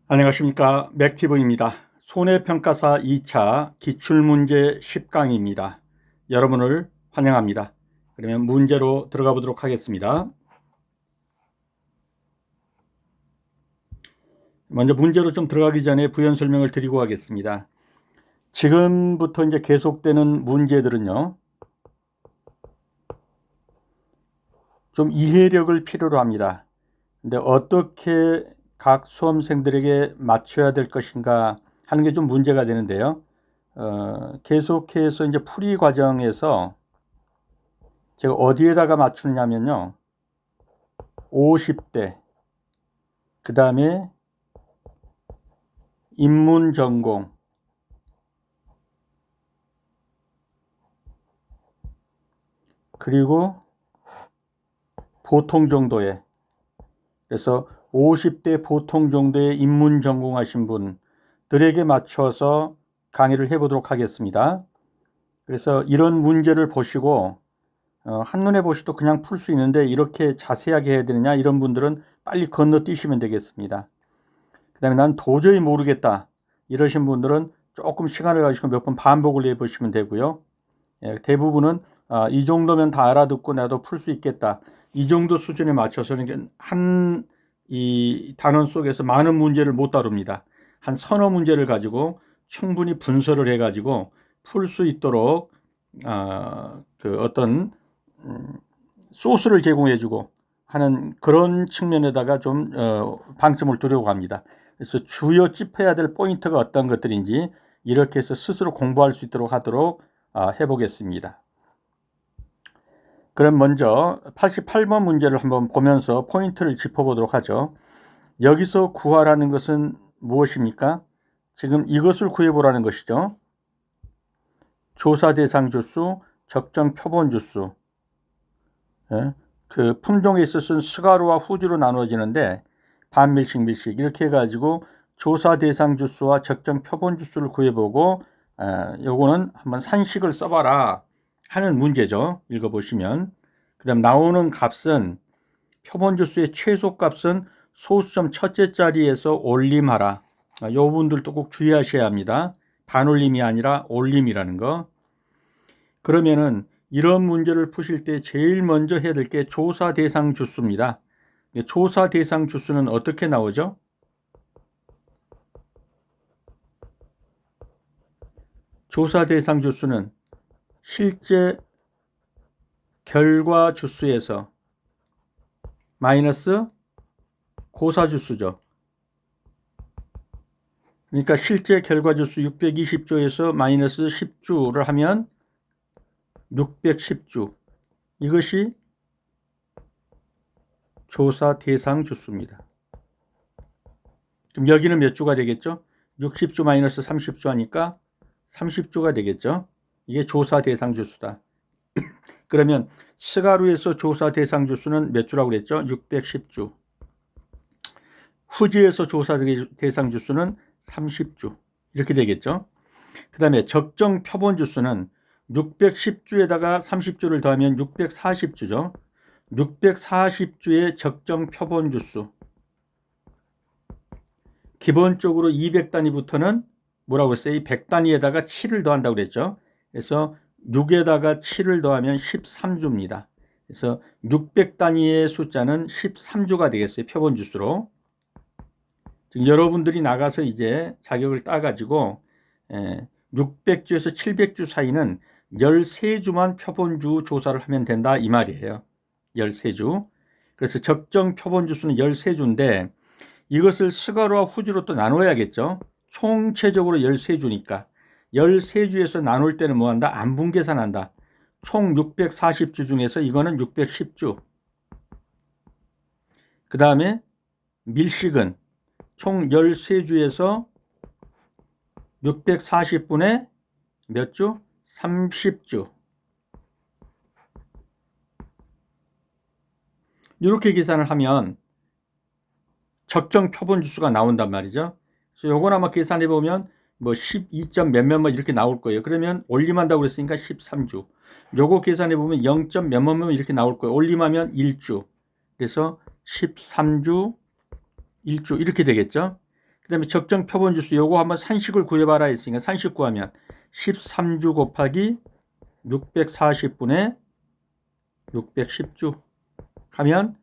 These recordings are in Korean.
안녕하십니까. 맥티브입니다. 손해평가사 2차 기출문제 10강입니다. 여러분을 환영합니다. 그러면 문제로 들어가 보도록 하겠습니다. 먼저 문제로 좀 들어가기 전에 부연 설명을 드리고 하겠습니다. 지금부터 이제 계속되는 문제들은요, 좀 이해력을 필요로 합니다. 근데 어떻게 각 수험생들에게 맞춰야 될 것인가 하는 게 좀 문제가 되는데요. 계속해서 이제 풀이 과정에서 제가 어디에다가 맞추냐면요, 50대, 그 다음에 인문전공, 그리고 보통 정도의, 그래서 50대 보통 정도의 인문전공 하신 분들에게 맞춰서 강의를 해보도록 하겠습니다. 그래서 이런 문제를 보시고 한눈에 보시도 그냥 풀 수 있는데 이렇게 자세하게 해야 되느냐, 이런 분들은 빨리 건너뛰시면 되겠습니다. 그 다음에 난 도저히 모르겠다 이러신 분들은 조금 시간을 가지고 몇 번 반복을 해보시면 되고요. 대부분은 이 정도면 다 알아듣고 나도 풀 수 있겠다, 이 정도 수준에 맞춰서는 한 이 단원 속에서 많은 문제를 못 다룹니다. 한 서너 문제를 가지고 충분히 분석을 해 가지고 풀 수 있도록 그 어떤 소스를 제공해 주고 하는 그런 측면에다가 좀 방점을 두려고 합니다. 그래서 주요 짚어야 될 포인트가 어떤 것들인지 이렇게 해서 스스로 공부할 수 있도록 하도록 해보겠습니다. 그럼 먼저 88번 문제를 한번 보면서 포인트를 짚어보도록 하죠. 여기서 구하라는 것은 무엇입니까? 지금 이것을 구해보라는 것이죠. 조사 대상 주수, 적정 표본 주수. 그 품종에 있어서는 스가루와 후주로 나눠지는데 반밀씩 밀씩 이렇게 해가지고 조사 대상 주수와 적정 표본 주수를 구해보고 요거는 한번 산식을 써봐라 하는 문제죠. 읽어보시면. 그 다음 나오는 값은 표본 주수의 최소값은 소수점 첫째 자리에서 올림하라. 요 분들도 꼭 주의하셔야 합니다. 반올림이 아니라 올림이라는 거. 그러면은 이런 문제를 푸실 때 제일 먼저 해야 될 게 조사 대상 주수입니다. 조사 대상 주수는 어떻게 나오죠? 조사 대상 주수는 실제 결과 주수에서 마이너스 고사 주수죠. 그러니까 실제 결과 주수 620조에서 마이너스 10주를 하면 610주. 이것이 조사 대상 주수입니다. 그럼 여기는 몇 주가 되겠죠? 60주 마이너스 30주 하니까 30주가 되겠죠? 이게 조사 대상 주수다. 그러면 스가루에서 조사 대상 주수는 몇 주라고 그랬죠? 610주. 후지에서 조사 대상 주수는 30주. 이렇게 되겠죠? 그 다음에 적정 표본 주수는 610주에다가 30주를 더하면 640주죠. 640주의 적정 표본 주수. 기본적으로 200단위부터는 뭐라고 했어요? 100단위에다가 7을 더한다고 그랬죠. 그래서 6에다가 7을 더하면 13주입니다. 그래서 600단위의 숫자는 13주가 되겠어요. 표본 주수로. 여러분들이 나가서 이제 자격을 따가지고 600주에서 700주 사이는 13주만 표본주 조사를 하면 된다 이 말이에요. 13주. 그래서 적정 표본주 수는 13주인데 이것을 스가루와 후주로 또 나눠야겠죠. 총체적으로 13주니까 13주에서 나눌 때는 뭐한다? 안분 계산한다. 총 640주 중에서 이거는 610주. 그 다음에 밀식은 총 13주에서 640분의 몇 주? 30주. 이렇게 계산을 하면 적정 표본 주수가 나온단 말이죠. 그래서 요건 아마 계산해 보면 뭐 12점 몇몇 뭐 이렇게 나올 거예요. 그러면 올림한다고 그랬으니까 13주. 요거 계산해 보면 0. 몇몇 이렇게 나올 거예요. 올림하면 1주. 그래서 13주 1주 이렇게 되겠죠. 그 다음에 적정 표본지수 요거 한번 산식을 구해봐라 했으니까 산식 구하면 13주 곱하기 640분의 610주 하면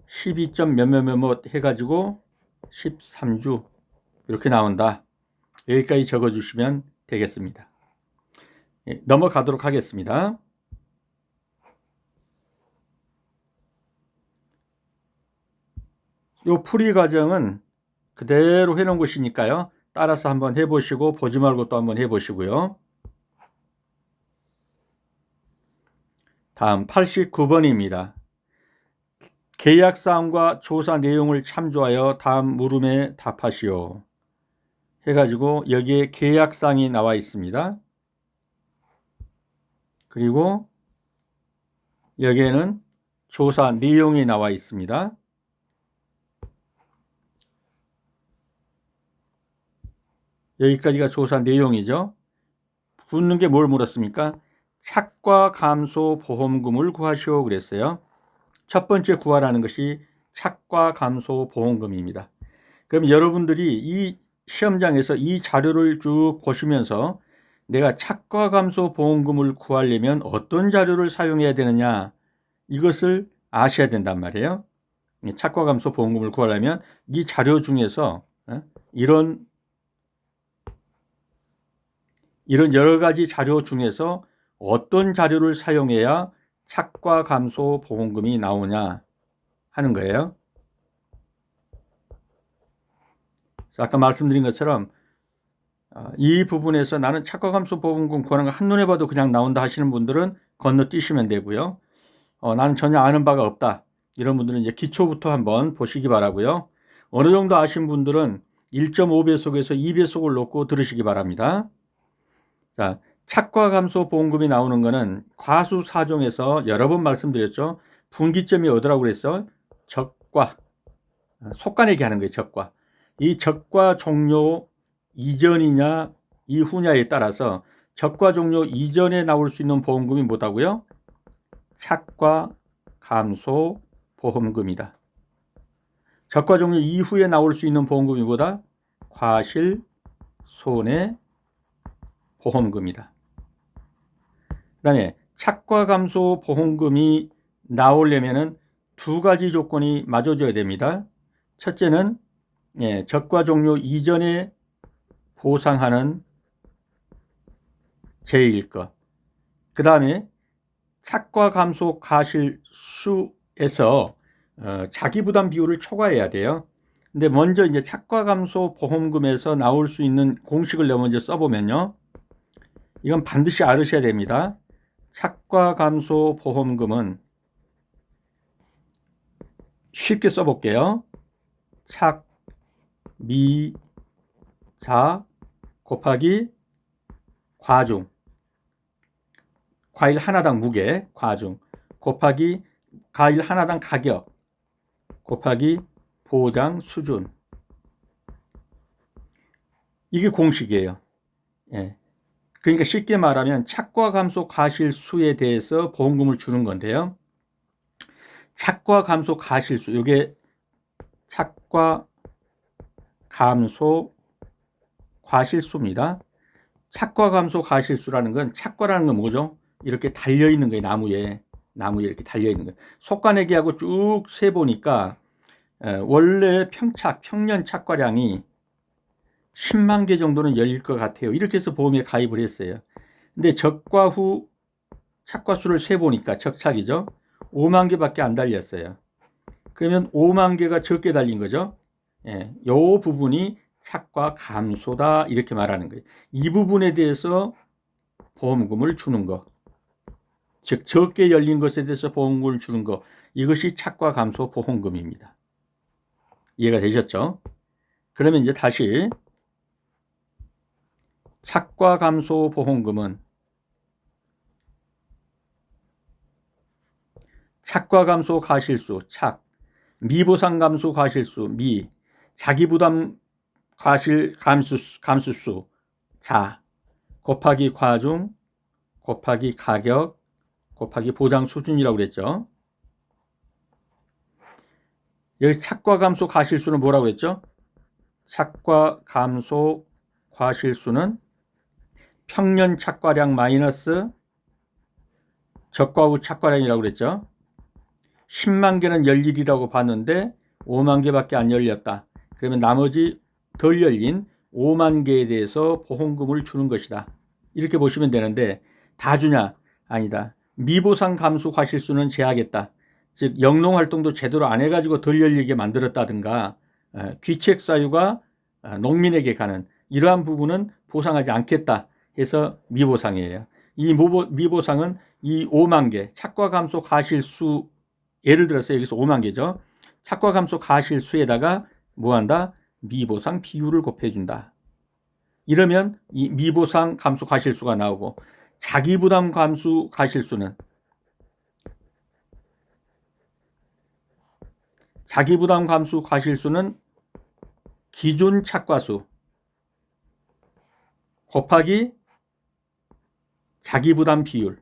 12점 몇몇몇몇 해가지고 13주 이렇게 나온다. 여기까지 적어주시면 되겠습니다. 넘어가도록 하겠습니다. 요 풀이 과정은 그대로 해놓은 것이니까요. 따라서 한번 해보시고 보지 말고 또 한번 해보시고요. 다음 89번입니다. 계약사항과 조사 내용을 참조하여 다음 물음에 답하시오. 해가지고 여기에 계약사항이 나와 있습니다. 그리고 여기에는 조사 내용이 나와 있습니다. 여기까지가 조사 내용이죠. 묻는 게 뭘 물었습니까? 착과 감소 보험금을 구하시오 그랬어요. 첫 번째 구하라는 것이 착과 감소 보험금입니다. 그럼 여러분들이 이 시험장에서 이 자료를 쭉 보시면서 내가 착과 감소 보험금을 구하려면 어떤 자료를 사용해야 되느냐 이것을 아셔야 된단 말이에요. 착과 감소 보험금을 구하려면 이 자료 중에서 이런 여러 가지 자료 중에서 어떤 자료를 사용해야 착과 감소 보험금이 나오냐 하는 거예요. 아까 말씀드린 것처럼 이 부분에서 나는 착과 감소 보험금 구하는 거 한눈에 봐도 그냥 나온다 하시는 분들은 건너뛰시면 되고요. 나는 전혀 아는 바가 없다. 이런 분들은 이제 기초부터 한번 보시기 바라고요. 어느 정도 아신 분들은 1.5배속에서 2배속을 놓고 들으시기 바랍니다. 자, 착과 감소 보험금이 나오는 거는 과수사종에서 여러 번 말씀드렸죠. 분기점이 어디라고 그랬어? 적과 속가내기 하는 거예요. 적과. 이 적과 종료 이전이냐 이후냐에 따라서 적과 종료 이전에 나올 수 있는 보험금이 뭐다고요? 착과 감소 보험금이다. 적과 종료 이후에 나올 수 있는 보험금이 뭐다? 과실 손해 보험금이다. 그 다음에 착과 감소 보험금이 나오려면 두 가지 조건이 맞아져야 됩니다. 첫째는 적과 종료 이전에 보상하는 재해일 것. 그 다음에 착과 감소 과실수에서 자기부담 비율을 초과해야 돼요. 근데 먼저 이제 착과 감소 보험금에서 나올 수 있는 공식을 먼저 써보면요. 이건 반드시 알으셔야 됩니다. 착과 감소 보험금은 쉽게 써볼게요. 착, 미, 자 곱하기 과중, 과일 하나당 무게, 과중 곱하기 과일 하나당 가격 곱하기 보장 수준. 이게 공식이에요. 그러니까 쉽게 말하면 착과 감소 과실수에 대해서 보험금을 주는 건데요. 착과 감소 과실수, 이게 착과 감소 과실수입니다. 착과 감소 과실수라는 건 착과라는 건 뭐죠? 이렇게 달려있는 거예요. 나무에 이렇게 달려있는 거예요. 속가내기하고 쭉 세보니까 원래 평년 착과량이 10만 개 정도는 열릴 것 같아요. 이렇게 해서 보험에 가입을 했어요. 근데 적과 후 착과수를 세보니까 적착이죠. 5만 개밖에 안 달렸어요. 그러면 5만 개가 적게 달린 거죠. 요 부분이 착과 감소다 이렇게 말하는 거예요. 이 부분에 대해서 보험금을 주는 거, 즉 적게 열린 것에 대해서 보험금을 주는 거, 이것이 착과 감소 보험금입니다. 이해가 되셨죠? 그러면 이제 다시 착과 감소 보험금은 착과 감소 과실수 착, 미보상 감소 과실수 미, 자기부담 과실 감수수 자 곱하기 과중 곱하기 가격 곱하기 보장 수준이라고 그랬죠. 여기 착과 감소 과실수는 뭐라고 그랬죠? 착과 감소 과실수는 평년 착과량 마이너스 적과 후 착과량이라고 그랬죠. 10만 개는 열일이라고 봤는데 5만 개밖에 안 열렸다. 그러면 나머지 덜 열린 5만 개에 대해서 보험금을 주는 것이다. 이렇게 보시면 되는데 다 주냐? 아니다. 미보상 감수 과실수는 제하겠다. 즉 영농활동도 제대로 안 해가지고 덜 열리게 만들었다든가 귀책 사유가 농민에게 가는 이러한 부분은 보상하지 않겠다 해서 미보상이에요. 이 미보상은 이 5만 개 착과 감소 과실수 예를 들어서 여기서 5만 개죠. 착과 감소 과실수에다가 뭐한다? 미보상 비율을 곱해준다. 이러면 이 미보상 감수 과실수가 나오고 자기부담 감수 과실수는 자기부담 감수 과실수는 기준 착과수 곱하기 자기부담 비율로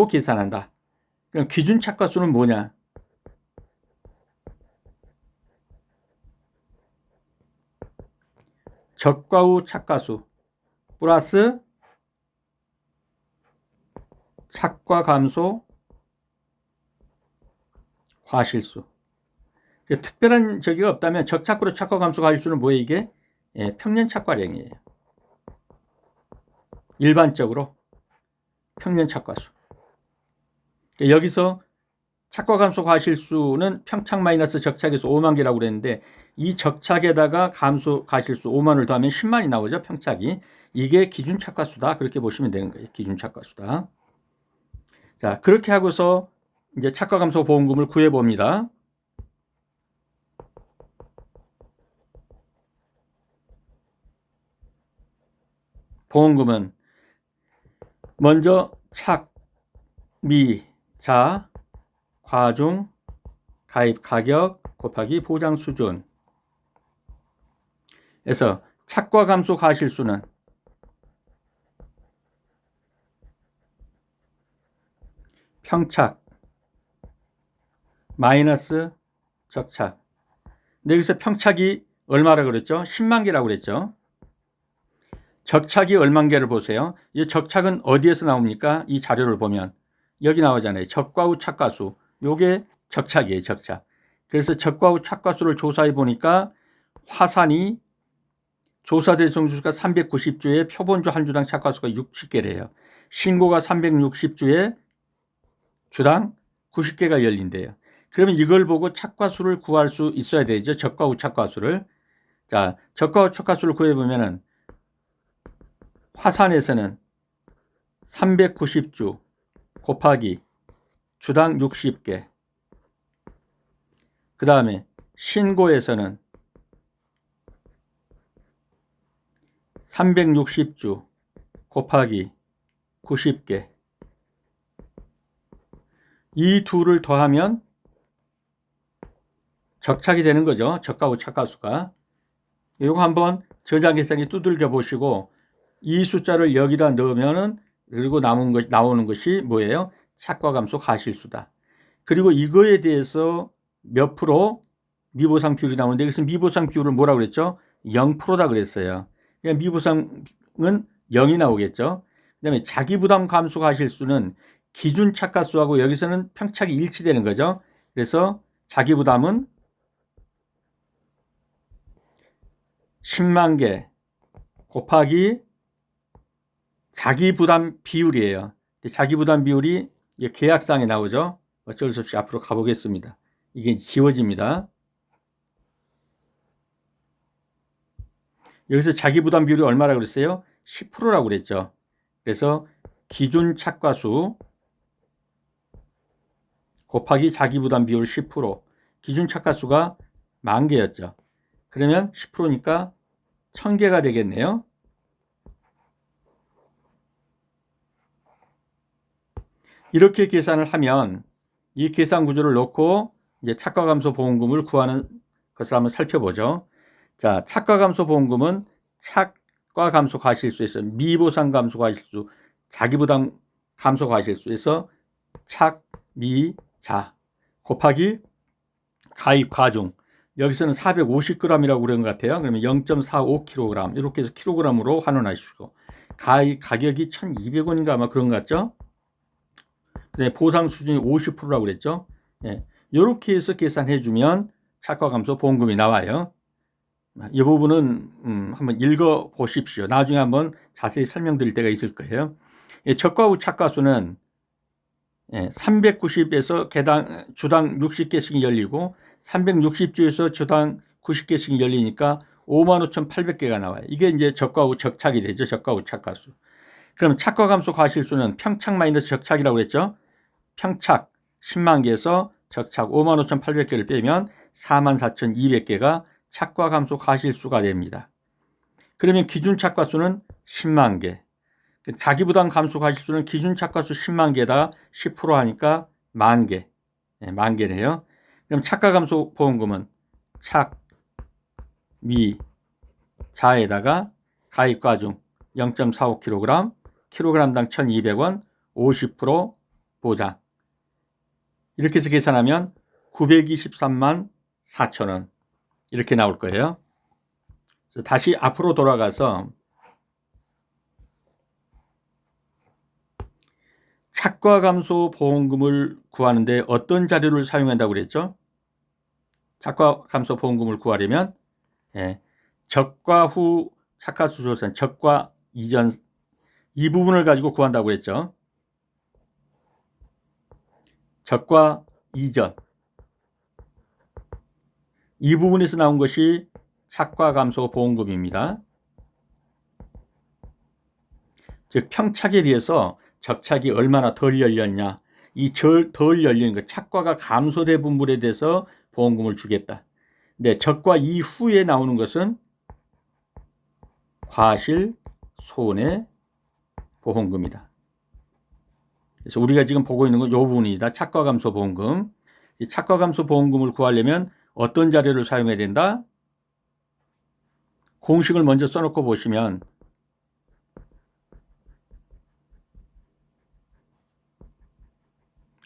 계산한다. 그럼 기준 착과수는 뭐냐? 적과 후 착과수 플러스 착과 감소 과실수. 특별한 저기가 없다면 적착으로 착과 감소 과실수는 뭐예요? 이게 평년 착과량이에요. 일반적으로 평년 착과수. 여기서 착과 감소 과실수는 평착 마이너스 적착에서 5만 개라고 그랬는데 이 적착에다가 감소 과실수 5만을 더하면 10만이 나오죠. 평착이. 이게 기준 착과수다. 그렇게 보시면 되는 거예요. 기준 착과수다. 자, 그렇게 하고서 이제 착과 감소 보험금을 구해 봅니다. 보험금은 먼저 착, 미, 자, 과중, 가입 가격 곱하기 보장 수준 에서 착과 감소 과실수는 평착 마이너스 적착. 근데 여기서 평착이 얼마라 그랬죠? 10만 개라고 그랬죠. 적착이 얼만 개를 보세요. 이 적착은 어디에서 나옵니까? 이 자료를 보면 여기 나오잖아요. 적과 후 착과수. 요게 적착이에요. 적착. 그래서 적과 후 착과수를 조사해 보니까 화산이 조사 대성수가 390주에 표본주 한 주당 착과수가 60개래요. 신고가 360주에 주당 90개가 열린대요. 그러면 이걸 보고 착과수를 구할 수 있어야 되죠. 적과 후 착과수를. 자, 적과 후 착과수를 구해보면은 화산에서는 390주 곱하기 주당 60개. 그 다음에 신고에서는 360주 곱하기 90개. 이 둘을 더하면 적착이 되는 거죠. 적과 후 착과수가. 이거 한번 저장계산기 두들겨 보시고 이 숫자를 여기다 넣으면은 그리고 나오는 것이 뭐예요? 착과 감소 과실수다. 그리고 이거에 대해서 몇 프로 미보상 비율이 나오는데 여기서 미보상 비율을 뭐라고 그랬죠? 0%다 그랬어요. 그러니까 미보상은 0이 나오겠죠. 그다음에 자기부담 감소 과실수는 기준 착과수하고 여기서는 평착이 일치되는 거죠. 그래서 자기부담은 10만 개 곱하기 자기부담 비율이에요. 자기부담 비율이 계약상에 나오죠. 어쩔 수 없이 앞으로 가보겠습니다. 이게 지워집니다. 여기서 자기부담 비율이 얼마라고 그랬어요? 10%라고 그랬죠. 그래서 기준 착과수 곱하기 자기부담 비율 10%. 기준 착과수가 10,000개였죠. 그러면 10%니까 1,000개가 되겠네요. 이렇게 계산을 하면 이 계산 구조를 놓고 이제 착과 감소 보험금을 구하는 것을 한번 살펴보죠. 자, 착과 감소 보험금은 착과 감소 과실수에서 미보상 감소 과실수, 자기부담 감소 과실수에서 착, 미, 자 곱하기 가입 과중. 여기서는 450g이라고 그런 것 같아요. 그러면 0.45kg 이렇게 해서 킬로그램으로 환원하시고 가격이 1,200원인가 아마 그런 것 같죠. 보상 수준이 50%라고 그랬죠. 예. 이렇게 해서 계산해 주면 차과 감소 보험금이 나와요. 이 부분은 한번 읽어 보십시오. 나중에 한번 자세히 설명드릴 때가 있을 거예요. 적과 후 차과수는 390에서 주당 60개씩 열리고 360주에서 주당 90개씩 열리니까 55,800개가 나와요. 이게 이제 적과 후 적착이 되죠. 적과 후 차과수. 그럼 차과 감소 과실수는 평착 마이너스 적착이라고 했죠. 평착 10만 개에서 적착 55,800개를 빼면 44,200개가 착과 감소 과실수가 됩니다. 그러면 기준 착과수는 10만 개. 자기부담 감소 과실수는 기준 착과수 10만 개에다가 10% 하니까 만 개. 만 개네요. 그럼 착과 감소 보험금은 착, 미, 자에다가 가입과중 0.45kg, 킬로그램당 1,200원, 50% 보장. 이렇게 해서 계산하면 923만 4천원 이렇게 나올 거예요. 다시 앞으로 돌아가서 착과 감소 보험금을 구하는데 어떤 자료를 사용한다고 그랬죠? 착과 감소 보험금을 구하려면 적과 후 착과수 조사, 적과 이전 이 부분을 가지고 구한다고 그랬죠. 적과 이전 이 부분에서 나온 것이 착과 감소 보험금입니다. 즉 평착에 비해서 적착이 얼마나 덜 열렸냐, 이 덜 열리는 것, 착과가 감소된 분물에 대해서 보험금을 주겠다. 근데 적과 이후에 나오는 것은 과실 손해 보험금이다. 그래서 우리가 지금 보고 있는 건 이 부분이다. 착과 감소 보험금. 이 착과 감소 보험금을 구하려면 어떤 자료를 사용해야 된다? 공식을 먼저 써놓고 보시면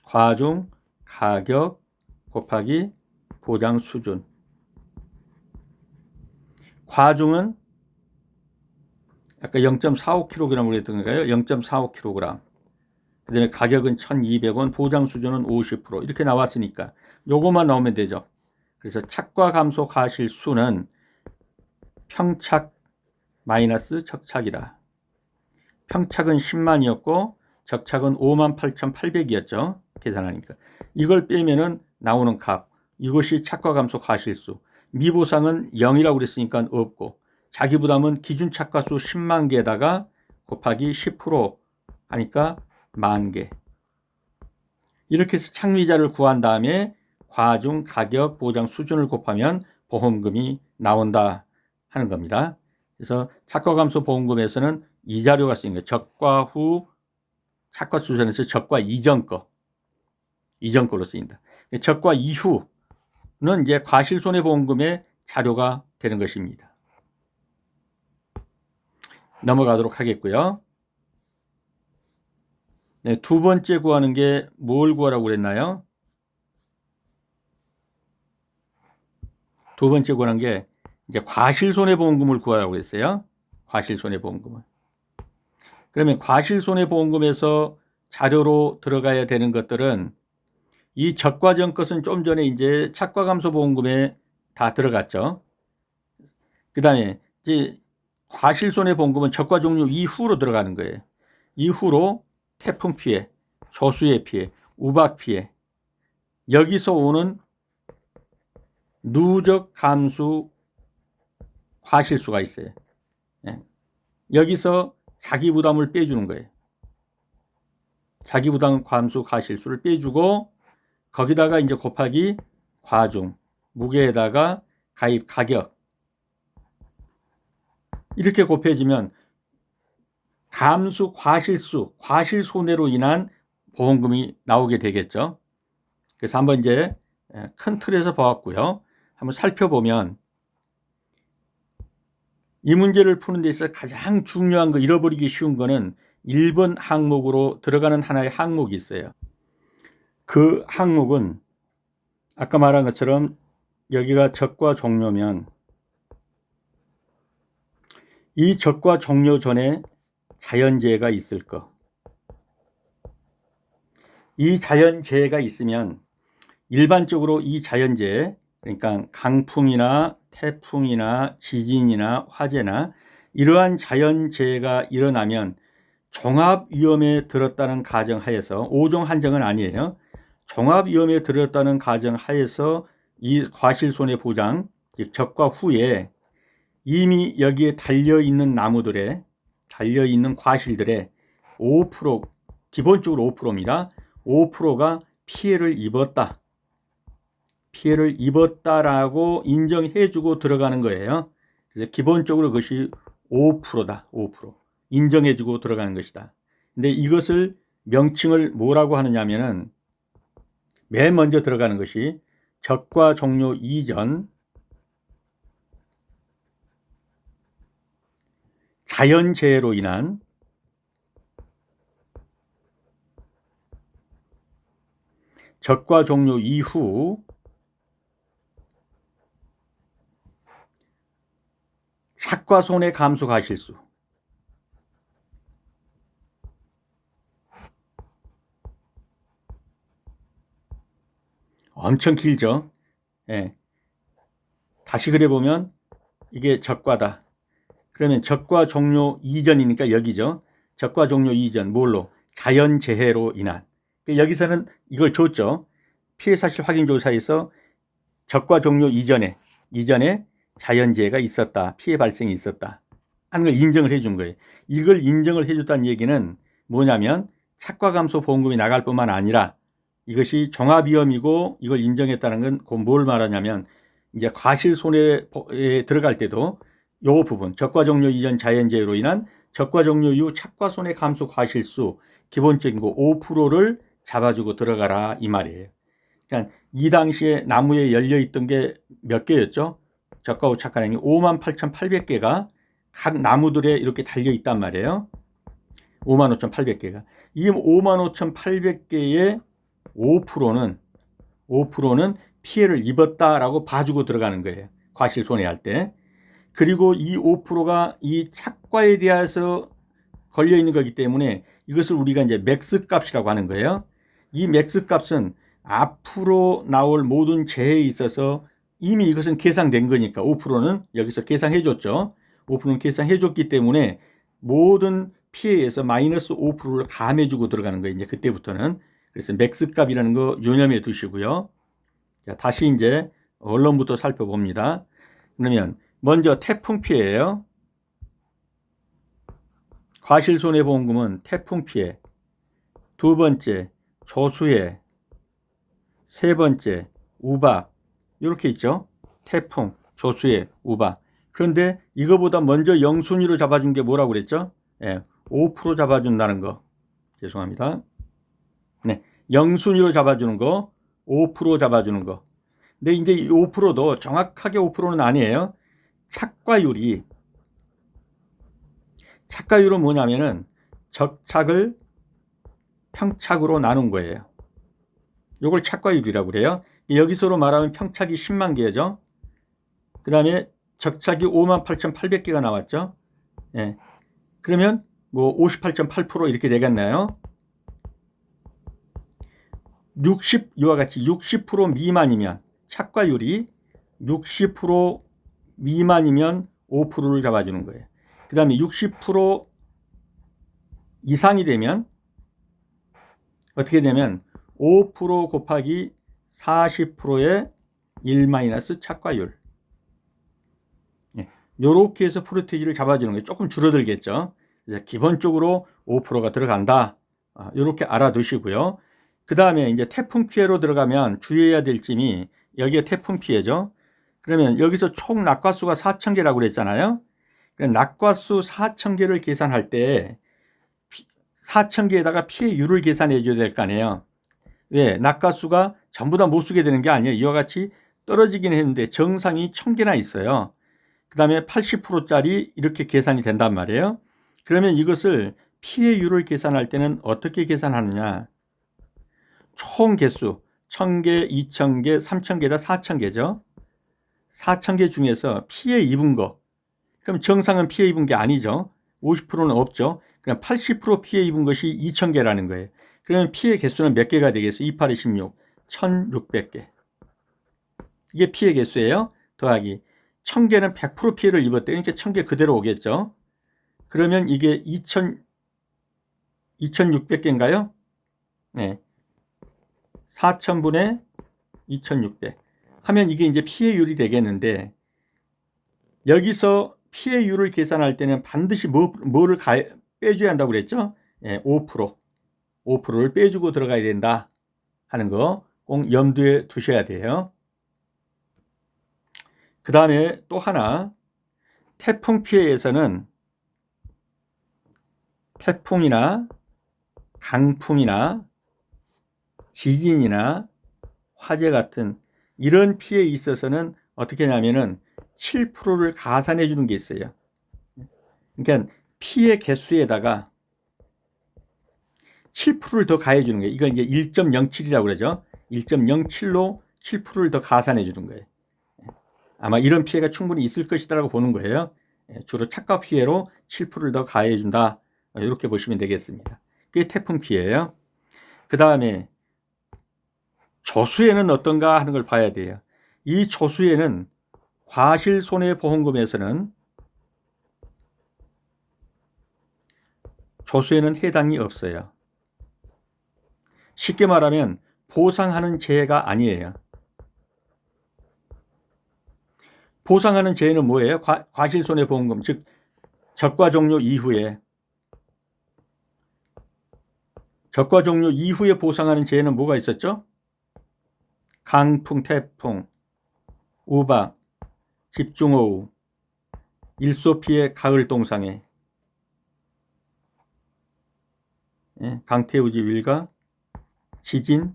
과중 가격 곱하기 보장 수준. 과중은 아까 0.45kg으로 했던 건가요? 0.45kg. 그 다음에 가격은 1,200원, 보장 수준은 50% 이렇게 나왔으니까 요것만 나오면 되죠. 그래서 착과 감소 과실수는 평착 마이너스 적착이다. 평착은 10만이었고 적착은 58,800이었죠. 계산하니까. 이걸 빼면은 나오는 값. 이것이 착과 감소 과실수. 미보상은 0이라고 그랬으니까 없고 자기부담은 기준 착과수 10만 개에다가 곱하기 10% 하니까 만 개. 이렇게 해서 착미자를 구한 다음에 과중 가격 보장 수준을 곱하면 보험금이 나온다 하는 겁니다. 그래서 착과 감소 보험금에서는 이 자료가 쓰인 거예요. 적과 후 착과 수준에서 적과 이전 걸로 쓰인다. 적과 이후는 이제 과실손해보험금의 자료가 되는 것입니다. 넘어가도록 하겠고요. 네, 두 번째 구하는 게 뭘 구하라고 그랬나요? 두 번째 구하는 게 이제 과실손해보험금을 구하라고 그랬어요. 과실손해보험금을. 그러면 과실손해보험금에서 자료로 들어가야 되는 것들은 이 적과 전 것은 좀 전에 이제 착과감소보험금에 다 들어갔죠. 그 다음에 이제 과실손해보험금은 적과 종료 이후로 들어가는 거예요. 이후로 태풍 피해, 조수의 피해, 우박 피해, 여기서 오는 누적 감수 과실수가 있어요. 여기서 자기 부담을 빼주는 거예요. 자기 부담 감수 과실수를 빼주고 거기다가 이제 곱하기 과중, 무게에다가 가입 가격 이렇게 곱해지면 감수 과실수, 과실 손해로 인한 보험금이 나오게 되겠죠. 그래서 한번 이제 큰 틀에서 보았고요. 한번 살펴보면 이 문제를 푸는 데 있어서 가장 중요한 거, 잃어버리기 쉬운 거는 1번 항목으로 들어가는 하나의 항목이 있어요. 그 항목은 아까 말한 것처럼 여기가 적과 종료면 이 적과 종료 전에 자연재해가 있을 거. 이 자연재해가 있으면 일반적으로 이 자연재해, 그러니까 강풍이나 태풍이나 지진이나 화재나 이러한 자연재해가 일어나면 종합위험에 들었다는 가정하에서, 5종 한정은 아니에요. 종합위험에 들었다는 가정하에서 이 과실손해보장, 즉 적과 후에 이미 여기에 달려있는 나무들에, 달려있는 과실들의 5%, 기본적으로 5%입니다. 5%가 피해를 입었다. 피해를 입었다라고 인정해주고 들어가는 거예요. 그래서 기본적으로 그것이 5%다. 5%. 인정해주고 들어가는 것이다. 근데 이것을 명칭을 뭐라고 하느냐면은 맨 먼저 들어가는 것이 적과 종료 이전 자연재해로 인한 적과 종료 이후 착과 손해 감수 과실수. 엄청 길죠. 예. 다시 그려보면 이게 적과다. 그러면 적과 종료 이전이니까 여기죠. 적과 종료 이전 뭘로? 자연재해로 인한. 여기서는 이걸 줬죠. 피해사실 확인조사에서 적과 종료 이전에 자연재해가 있었다. 피해 발생이 있었다 하는 걸 인정을 해준 거예요. 이걸 인정을 해줬다는 얘기는 뭐냐면 착과 감소 보험금이 나갈 뿐만 아니라 이것이 종합위험이고 이걸 인정했다는 건 뭘 말하냐면 이제 과실손해에 들어갈 때도 요 부분 적과 종료 이전 자연재해로 인한 적과 종료 이후 착과 손해 감소 과실수 기본적인 거 5%를 잡아주고 들어가라 이 말이에요. 그러니까 이 당시에 나무에 열려있던 게 몇 개였죠? 적과 후 착과 행위 58,800개가 각 나무들에 이렇게 달려있단 말이에요. 55,800개가. 이 55,800개의 5%는 피해를 입었다라고 봐주고 들어가는 거예요. 과실손해할 때. 그리고 이 5%가 이 착과에 대해서 걸려있는 거기 때문에 이것을 우리가 이제 맥스 값이라고 하는 거예요. 이 맥스 값은 앞으로 나올 모든 재해에 있어서 이미 이것은 계산된 거니까 5%는 여기서 계산해줬죠. 5%는 계산해줬기 때문에 모든 피해에서 마이너스 5%를 감해주고 들어가는 거예요. 이제 그때부터는. 그래서 맥스 값이라는 거 유념해 두시고요. 자, 다시 이제 언론부터 살펴봅니다. 그러면 먼저 태풍 피해예요. 과실손해보험금은 태풍 피해, 두 번째 조수해, 세 번째 우박 이렇게 있죠. 태풍, 조수해, 우박. 그런데 이거보다 먼저 영순위로 잡아준 게 뭐라고 그랬죠? 5% 잡아준다는 거. 죄송합니다. 네, 영순위로 잡아주는 거, 5% 잡아주는 거. 근데 이제 이 5%도 정확하게 5%는 아니에요. 착과율은 뭐냐면은 적착을 평착으로 나눈 거예요. 이걸 착과율이라고 그래요. 여기서로 말하면 평착이 10만 개죠. 그 다음에 적착이 58,800개가 나왔죠. 예. 그러면 뭐 58.8% 이렇게 되겠나요? 이와 같이 60% 미만이면 착과율이 60% 미만이면 5%를 잡아주는 거예요. 그 다음에 60% 이상이 되면 어떻게 되면 5% 곱하기 40%의 1- 착과율. 이렇게 해서 프로테이지를 잡아주는 게 조금 줄어들겠죠. 그래서 기본적으로 5%가 들어간다. 이렇게 알아두시고요. 그 다음에 이제 태풍 피해로 들어가면 주의해야 될 점이 여기에 태풍 피해죠. 그러면 여기서 총 낙과수가 4,000개라고 그랬잖아요. 낙과수 4,000개를 계산할 때 4,000개에다가 피해율을 계산해 줘야 될 거 아니에요. 왜? 낙과수가 전부 다 못 쓰게 되는 게 아니에요. 이와 같이 떨어지긴 했는데 정상이 1,000개나 있어요. 그 다음에 80%짜리 이렇게 계산이 된단 말이에요. 그러면 이것을 피해율을 계산할 때는 어떻게 계산하느냐. 총 개수 1,000개, 2,000개, 3,000개다 4,000개죠. 4,000개 중에서 피해 입은 거, 그럼 정상은 피해 입은 게 아니죠. 50%는 없죠. 그럼 80% 피해 입은 것이 2,000개라는 거예요. 그러면 피해 개수는 몇 개가 되겠어요? 2, 8에 16, 1,600개. 이게 피해 개수예요. 더하기 1,000개는 100% 피해를 입었대요. 그러니까 1,000개 그대로 오겠죠. 그러면 이게 2,600개인가요? 네. 4,000분의 2,600 하면 이게 이제 피해율이 되겠는데, 여기서 피해율을 계산할 때는 반드시 뭐를 빼줘야 한다고 그랬죠? 5%를 빼주고 들어가야 된다 하는 거 꼭 염두에 두셔야 돼요. 그 다음에 또 하나, 태풍 피해에서는 태풍이나 강풍이나 지진이나 화재 같은 이런 피해에 있어서는 어떻게 하냐면은 7%를 가산해 주는 게 있어요. 그러니까 피해 개수에다가 7%를 더 가해 주는 거예요. 이건 이제 1.07이라고 그러죠. 1.07로 7%를 더 가산해 주는 거예요. 아마 이런 피해가 충분히 있을 것이다라고 보는 거예요. 주로 착각 피해로 7%를 더 가해 준다. 이렇게 보시면 되겠습니다. 그게 태풍 피해예요. 그 다음에 조수에는 어떤가 하는 걸 봐야 돼요. 이 조수에는 과실손해보험금에서는 조수에는 해당이 없어요. 쉽게 말하면 보상하는 재해가 아니에요. 보상하는 재해는 뭐예요? 과실손해보험금, 즉 적과 종료 이후에 보상하는 재해는 뭐가 있었죠? 강풍, 태풍, 우박, 집중호우, 일소피해, 가을 동상해, 강태우지 일가, 지진,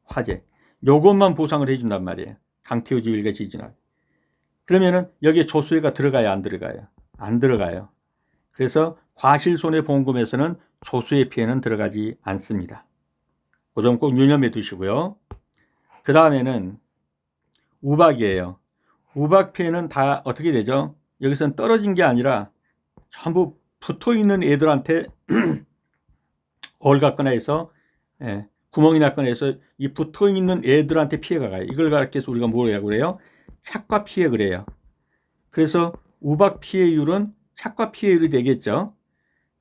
화재, 요것만 보상을 해준단 말이에요. 강태우지 일가, 지진, 화재. 그러면은 여기에 조수해가 들어가요, 안 들어가요? 안 들어가요. 그래서 과실손해보험금에서는 조수해 피해는 들어가지 않습니다. 그 점 꼭 유념해 두시고요. 그 다음에는 우박이에요. 우박 피해는 다 어떻게 되죠? 여기서는 떨어진 게 아니라 전부 붙어 있는 애들한테 얼갔거나 해서 구멍이 났거나 해서 이 붙어 있는 애들한테 피해가 가요. 이걸 가르쳐서 우리가 뭐라고 그래요? 착과 피해 그래요. 그래서 우박 피해율은 착과 피해율이 되겠죠.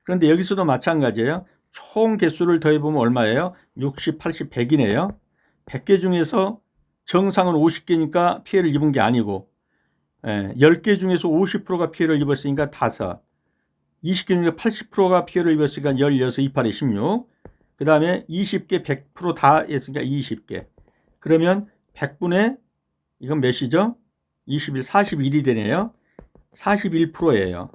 그런데 여기서도 마찬가지예요. 총 개수를 더해보면 얼마예요? 60, 80, 100이네요. 100개 중에서 정상은 50개니까 피해를 입은 게 아니고 10개 중에서 50%가 피해를 입었으니까 5, 20개 중에 80%가 피해를 입었으니까 16, 28에 16. 그 다음에 20개 100%다 했으니까 20개. 그러면 100분의 이건 몇이죠? 21, 41이 되네요. 41%예요.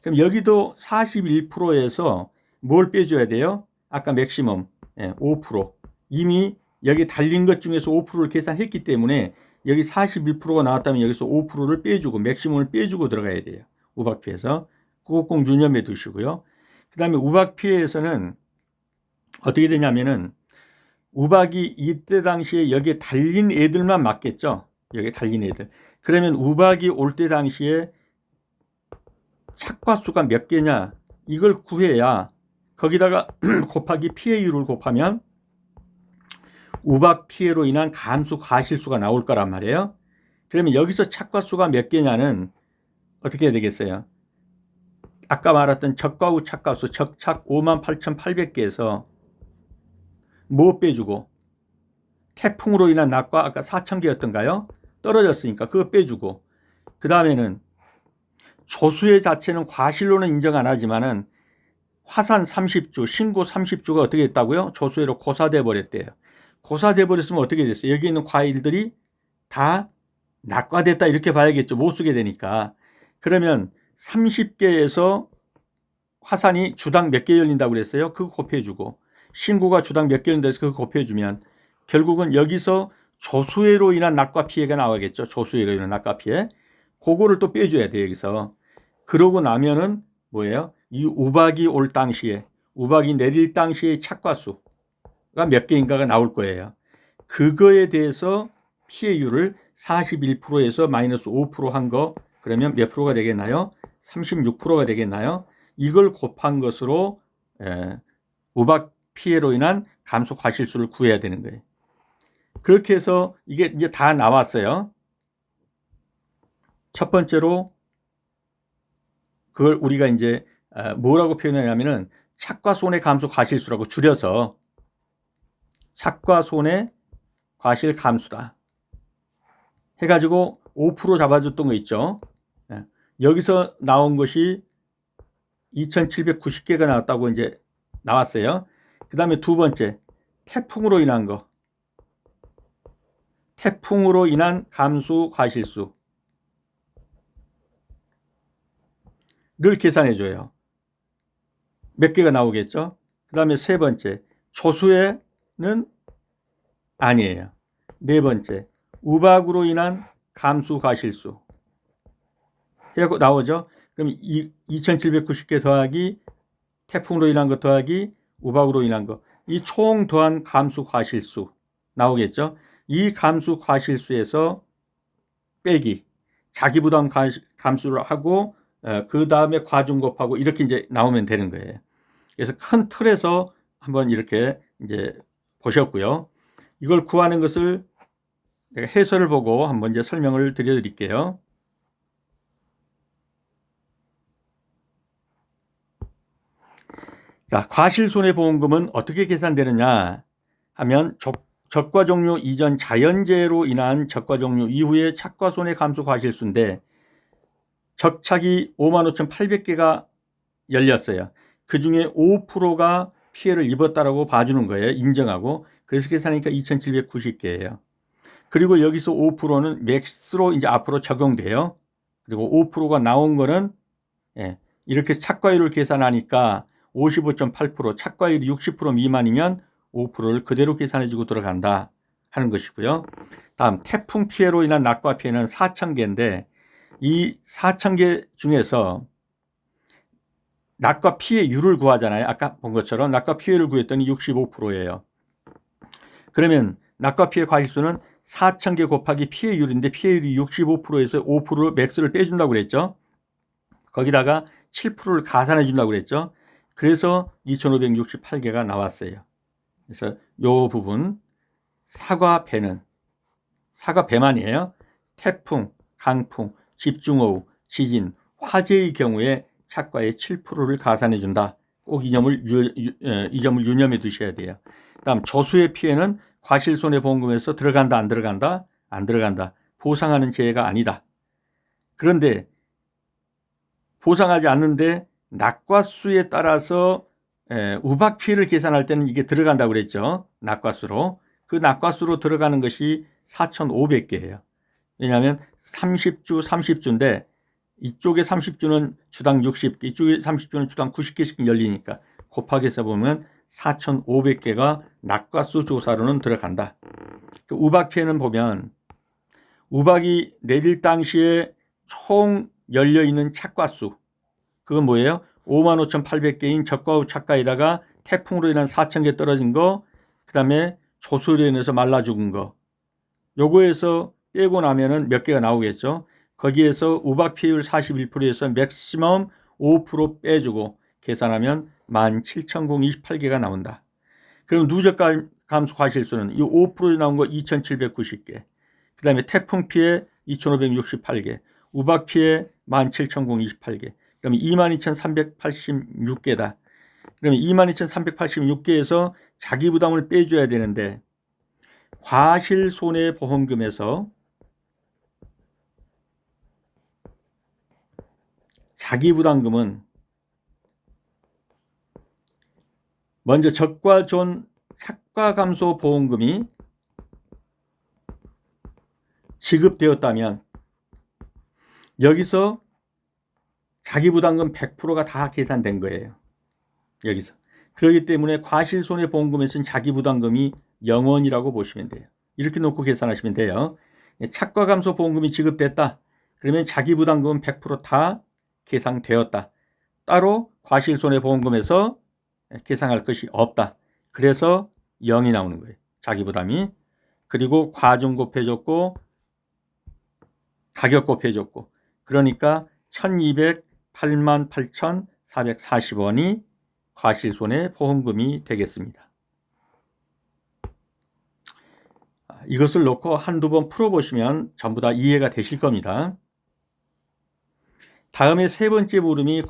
그럼 여기도 41%에서 뭘 빼줘야 돼요? 아까 맥시멈 5%. 이미 여기 달린 것 중에서 5%를 계산했기 때문에 여기 41%가 나왔다면 여기서 5%를 빼주고 맥시멈을 빼주고 들어가야 돼요. 우박 피해에서. 그거 꼭 유념해 두시고요. 그 다음에 우박 피해에서는 어떻게 되냐면은 우박이 이때 당시에 여기에 달린 애들만 맞겠죠. 여기 달린 애들. 그러면 우박이 올 때 당시에 착과수가 몇 개냐 이걸 구해야 거기다가 곱하기 피해율을 곱하면 우박 피해로 인한 감수 과실수가 나올 거란 말이에요. 그러면 여기서 착과수가 몇 개냐는 어떻게 해야 되겠어요? 아까 말했던 적과후 착과수 적착 58,800개에서 뭐 빼주고 태풍으로 인한 낙과 아까 4,000개였던가요? 떨어졌으니까 그거 빼주고 그 다음에는 조수해 자체는 과실로는 인정 안 하지만은 화산 30주, 신고 30주가 어떻게 됐다고요? 조수해로 고사돼 버렸대요. 고사돼 버렸으면 어떻게 됐어요? 여기 있는 과일들이 다 낙과됐다 이렇게 봐야겠죠. 못 쓰게 되니까. 그러면 30개에서 화산이 주당 몇 개 열린다고 그랬어요? 그거 곱해주고 신고가 주당 몇 개 열린다 해서 그거 곱해주면 결국은 여기서 조수해로 인한 낙과 피해가 나와야겠죠. 조수해로 인한 낙과 피해. 그거를 또 빼줘야 돼요. 여기서. 그러고 나면은 뭐예요? 이 우박이 올 당시에 우박이 내릴 당시의 착과수가 몇 개인가가 나올 거예요. 그거에 대해서 피해율을 41%에서 마이너스 5% 한 거, 그러면 몇 프로가 되겠나요? 36%가 되겠나요? 이걸 곱한 것으로 우박 피해로 인한 감소 과실수를 구해야 되는 거예요. 그렇게 해서 이게 이제 다 나왔어요. 첫 번째로 그걸 우리가 이제 뭐라고 표현하냐면은 착과 손해 감소 과실수라고 줄여서 착과 손해 과실 감수다 해가지고 5% 잡아줬던 거 있죠. 여기서 나온 것이 2790개가 나왔다고 이제 나왔어요. 그 다음에 두 번째, 태풍으로 인한 거. 태풍으로 인한 감수 과실수를 계산해줘요. 몇 개가 나오겠죠. 그 다음에 세 번째, 조수해는 아니에요. 네 번째, 우박으로 인한 감수 과실수 해고 나오죠. 그럼 2790개 더하기 태풍으로 인한 것 더하기 우박으로 인한 것, 이 총 더한 감수 과실수 나오겠죠. 이 감수 과실수에서 빼기 자기 부담 감수를 하고 그 다음에 과중 곱하고 이렇게 이제 나오면 되는 거예요. 그래서 큰 틀에서 한번 이렇게 이제 보셨고요. 이걸 구하는 것을 내가 해설을 보고 한번 이제 설명을 드려드릴게요. 자, 과실손해보험금은 어떻게 계산되느냐 하면 적과 종료 이전 자연재해로 인한 적과 종료 이후에 착과 손해 감수 과실수인데 적착이 55,800개가 열렸어요. 그 중에 5%가 피해를 입었다라고 봐주는 거예요. 인정하고. 그래서 계산하니까 2,790개예요. 그리고 여기서 5%는 맥스로 이제 앞으로 적용돼요. 그리고 5%가 나온 거는 이렇게 착과율을 계산하니까 55.8%, 착과율이 60% 미만이면 5%를 그대로 계산해주고 들어간다 하는 것이고요. 다음 태풍 피해로 인한 낙과 피해는 4,000개인데 이 4,000개 중에서 낙과 피해율을 구하잖아요. 아까 본 것처럼 낙과 피해를 구했더니 65%예요. 그러면 낙과 피해 과실수는 4,000개 곱하기 피해율인데 피해율이 65%에서 5%를 맥스를 빼준다고 그랬죠. 거기다가 7%를 가산해 준다고 그랬죠. 그래서 2,568개가 나왔어요. 그래서 이 부분 사과 배만이에요. 태풍, 강풍, 집중호우, 지진, 화재의 경우에 착과의 7%를 가산해 준다. 꼭 이 점을 유념해 두셔야 돼요. 다음 조수의 피해는 과실손해보험금에서 들어간다 안 들어간다? 안 들어간다. 보상하는 재해가 아니다. 그런데 보상하지 않는데 낙과수에 따라서 우박 피해를 계산할 때는 이게 들어간다고 그랬죠. 낙과수로. 그 낙과수로 들어가는 것이 4,500개예요. 왜냐하면 30주인데 이쪽에 30주는 주당 60개, 이쪽에 30주는 주당 90개씩 열리니까 곱하기 해서 보면 4,500개가 낙과수 조사로는 들어간다. 그 우박 피해는 보면 우박이 내릴 당시에 총 열려있는 착과수, 그건 뭐예요? 55,800개인 적과 후 착과에다가 태풍으로 인한 4,000개 떨어진 거, 그 다음에 조수로 인해서 말라 죽은 거, 요거에서 빼고 나면은 몇 개가 나오겠죠. 거기에서 우박 피해율 41%에서 맥시멈 5% 빼주고 계산하면 17,028개가 나온다. 그럼 누적 감수 과실수는 이 5% 나온 거 2,790개, 그 다음에 태풍 피해 2,568개, 우박 피해 17,028개, 그러면 22,386개다. 그러면 22,386개에서 자기 부담을 빼줘야 되는데 과실손해보험금에서 자기 부담금은 먼저 적과 존 착과 감소 보험금이 지급되었다면 여기서 자기 부담금 100%가 다 계산된 거예요. 여기서. 그렇기 때문에 과실손해보험금에서는 자기 부담금이 0원이라고 보시면 돼요. 이렇게 놓고 계산하시면 돼요. 착과 감소 보험금이 지급됐다. 그러면 자기 부담금은 100% 다 계산되었다. 따로 과실손해보험금에서 계산할 것이 없다. 그래서 0이 나오는 거예요. 자기 부담이. 그리고 과중 곱해줬고 가격 곱해줬고, 그러니까 1208만 8,440원이 과실손해보험금이 되겠습니다. 이것을 놓고 한두 번 풀어보시면 전부 다 이해가 되실 겁니다. 다음에 세 번째 물음이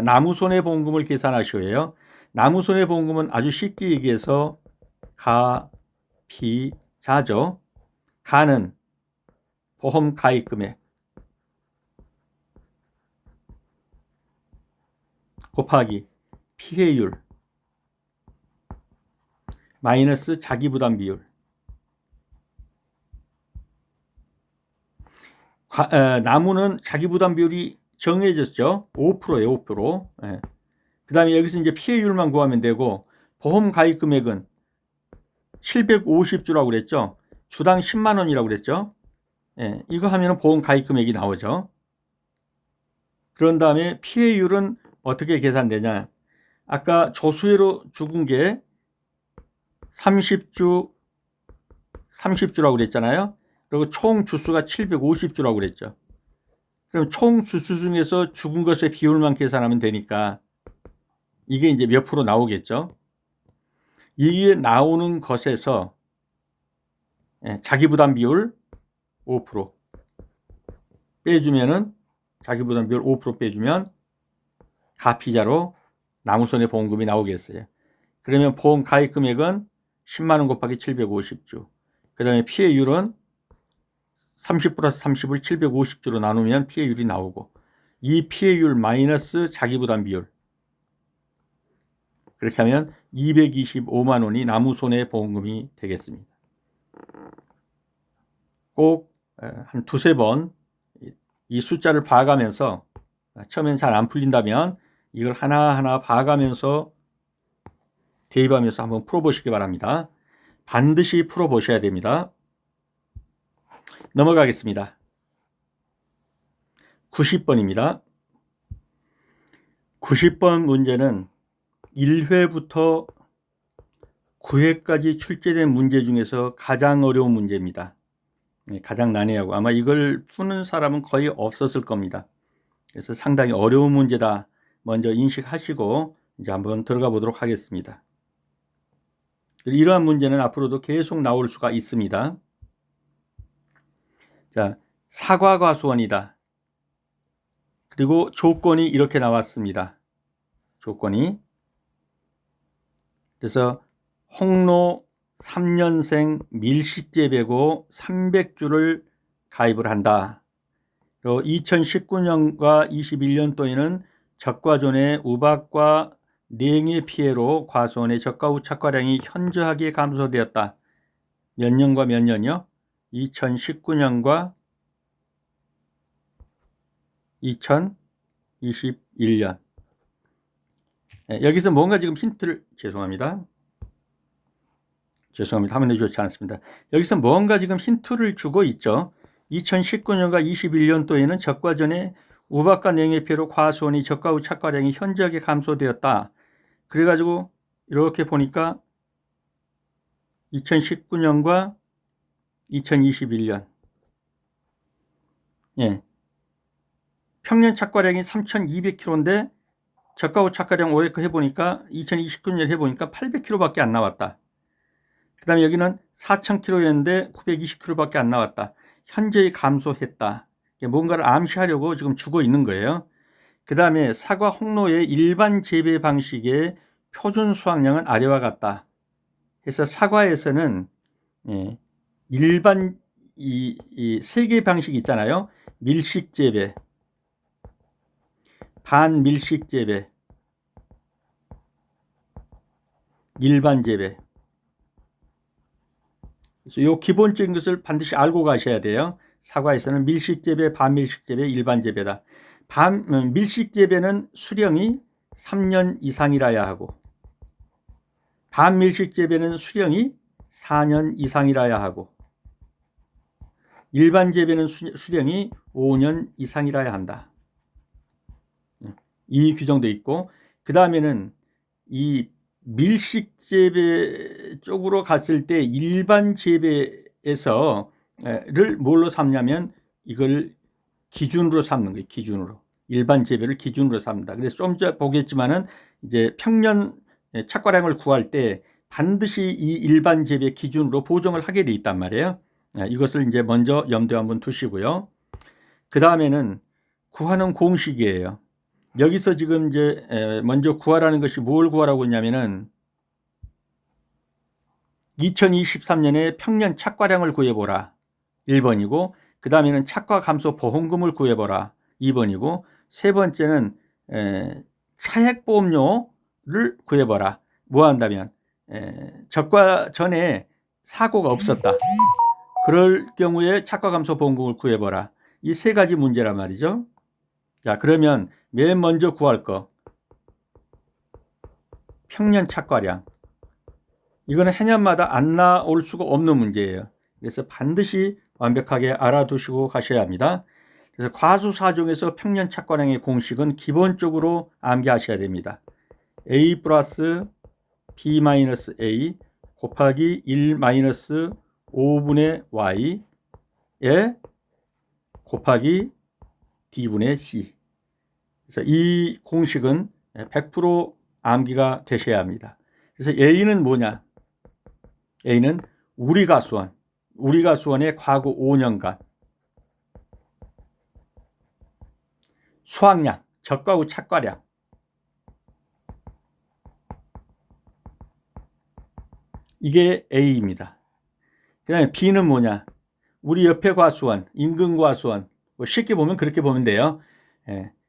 나무손해보험금을 계산하셔야 해요. 나무손해보험금은 아주 쉽게 얘기해서 가피자죠. 가는 보험 가입금액 곱하기 피해율 마이너스 자기부담 비율. 나무는 자기부담 비율이 정해졌죠. 5%예요. 5%. 예. 그 다음에 여기서 이제 피해율만 구하면 되고, 보험 가입 금액은 750주라고 그랬죠. 주당 10만 원이라고 그랬죠. 예. 이거 하면 보험 가입 금액이 나오죠. 그런 다음에 피해율은 어떻게 계산되냐. 아까 조수회로 죽은 게 30주라고 그랬잖아요. 그리고 총 주수가 750주라고 그랬죠. 그럼 총 주수 중에서 죽은 것의 비율만 계산하면 되니까 이게 이제 몇 프로 나오겠죠. 이게 나오는 것에서 자기부담 비율 5% 빼주면은, 자기부담 비율 5% 빼주면 가피자로 나무손해보험금이 나오겠어요. 그러면 보험 가입 금액은 10만 원 곱하기 750주. 그 다음에 피해율은 30 플러스 30을 750주로 나누면 피해율이 나오고, 이 피해율 마이너스 자기부담 비율, 그렇게 하면 225만 원이 나무손해보험금이 되겠습니다. 꼭 한 두세 번 이 숫자를 봐가면서, 처음엔 잘 안 풀린다면 이걸 하나하나 봐가면서 대입하면서 한번 풀어보시기 바랍니다. 반드시 풀어보셔야 됩니다. 넘어가겠습니다. 90번입니다. 90번 문제는 1회부터 9회까지 출제된 문제 중에서 가장 어려운 문제입니다. 가장 난해하고 아마 이걸 푸는 사람은 거의 없었을 겁니다. 그래서 상당히 어려운 문제다 먼저 인식하시고 이제 한번 들어가 보도록 하겠습니다. 이러한 문제는 앞으로도 계속 나올 수가 있습니다. 자, 사과과수원이다. 그리고 조건이 이렇게 나왔습니다. 조건이. 그래서 홍로 3년생 밀식재배고 300주를 가입을 한다. 그리고 2019년과 21년도에는 적과존의 우박과 냉해 피해로 과수원의 적과 후 착과량이 현저하게 감소되었다. 몇 년과 몇 년이요? 2019년과 2021년. 여기서 뭔가 지금 힌트를, 죄송합니다. 화면에 좋지 않습니다. 여기서 뭔가 지금 힌트를 주고 있죠. 2019년과 21년도에는 적과전에 우박과 냉해 피해로 과수원이 적과 후 착과량이 현저하게 감소되었다. 그래가지고 이렇게 보니까 2019년과 2021년 평년 착과량이 3,200kg인데 적과 후 착과량 오레크 해보니까 2029년 해보니까 800kg밖에 안 나왔다. 그 다음에 여기는 4,000kg였는데 920kg밖에 안 나왔다. 현저히 감소했다. 뭔가를 암시하려고 지금 주고 있는 거예요. 그 다음에 사과 홍로의 일반 재배 방식의 표준 수확량은 아래와 같다. 그래서 사과에서는 일반 이 세 개의 방식이 있잖아요. 밀식 재배, 반밀식 재배, 일반 재배. 그래서 이 기본적인 것을 반드시 알고 가셔야 돼요. 사과에서는 밀식 재배, 반밀식 재배, 일반 재배다. 밀식 재배는 수령이 3년 이상이라야 하고, 반밀식 재배는 수령이 4년 이상이라야 하고, 일반 재배는 수령이 5년 이상이라야 한다. 이 규정도 있고, 그 다음에는 이 밀식 재배 쪽으로 갔을 때 일반 재배에서를 뭘로 삼냐면 이걸 기준으로 삼는 거예요. 기준으로. 일반 재배를 기준으로 삼는다. 그래서 좀 전에 보겠지만은 이제 평년 착과량을 구할 때 반드시 이 일반 재배 기준으로 보정을 하게 돼 있단 말이에요. 이것을 이제 먼저 염두에 한번 두시고요. 그 다음에는 구하는 공식이에요. 여기서 지금 이제 먼저 구하라는 것이 뭘 구하라고 했냐면은 2023년에 평년 착과량을 구해보라 1번이고, 그 다음에는 착과 감소 보험금을 구해보라 2번이고, 세 번째는 차액보험료를 구해보라. 뭐 한다면 적과 전에 사고가 없었다. 그럴 경우에 착과 감소 보험금을 구해보라. 이 세 가지 문제란 말이죠. 자, 그러면 맨 먼저 구할 거 평년 착과량. 이거는 해년마다 안 나올 수가 없는 문제예요. 그래서 반드시 완벽하게 알아두시고 가셔야 합니다. 그래서 과수사종에서 평년 착과량의 공식은 기본적으로 암기하셔야 됩니다. A 플러스 B 마이너스 A 곱하기 1 마이너스 5분의 Y에 곱하기 D분의 C. 그래서 이 공식은 100% 암기가 되셔야 합니다. 그래서 A는 뭐냐? A는 우리가수원의 과거 5년간 수확량, 적과 후 착과량. 이게 A입니다. 그 다음에 B는 뭐냐? 우리 옆에 과수원, 인근 과수원. 쉽게 보면 그렇게 보면 돼요.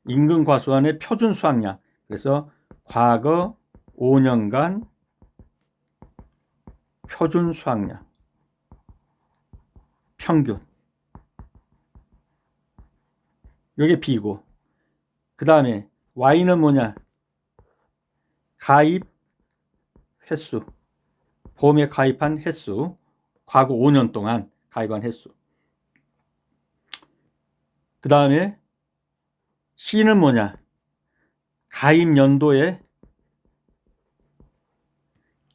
인근 과수원의 표준 수확량. 그래서 과거 5년간 표준 수확량 평균. 이게 B고, 그 다음에 Y는 뭐냐? 가입 횟수, 보험에 가입한 횟수, 과거 5년 동안 가입한 횟수. 그 다음에 C는 뭐냐? 가입 연도의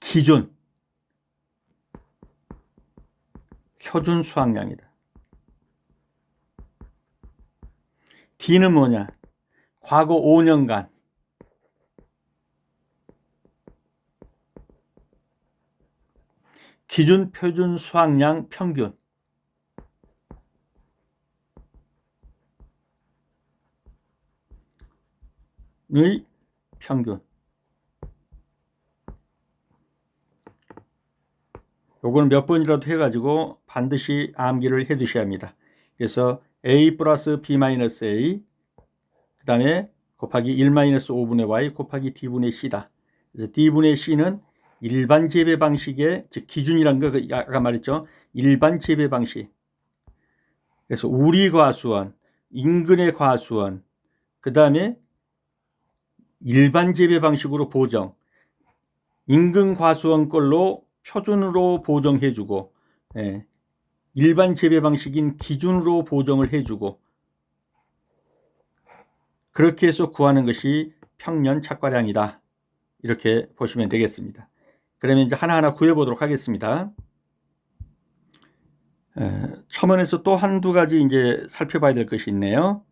기준, 표준 수확량이다. D는 뭐냐? 과거 5년간 기준 표준 수확량 평균의 평균. 요거는 몇 번이라도 해가지고 반드시 암기를 해 두셔야 합니다. 그래서 A 플러스 B 마이너스 A 그 다음에 곱하기 1 마이너스 5분의 Y 곱하기 D분의 C다. 그래서 D분의 C는 일반 재배 방식의 즉 기준이란 거 아까 말했죠. 일반 재배 방식. 그래서 우리 과수원, 인근의 과수원, 그 다음에 일반 재배 방식으로 보정, 인근 과수원 걸로 표준으로 보정해주고, 일반 재배 방식인 기준으로 보정을 해주고, 그렇게 해서 구하는 것이 평년 착과량이다. 이렇게 보시면 되겠습니다. 그러면 이제 하나하나 구해보도록 하겠습니다. 첨언에서 또 한두 가지 이제 살펴봐야 될 것이 있네요.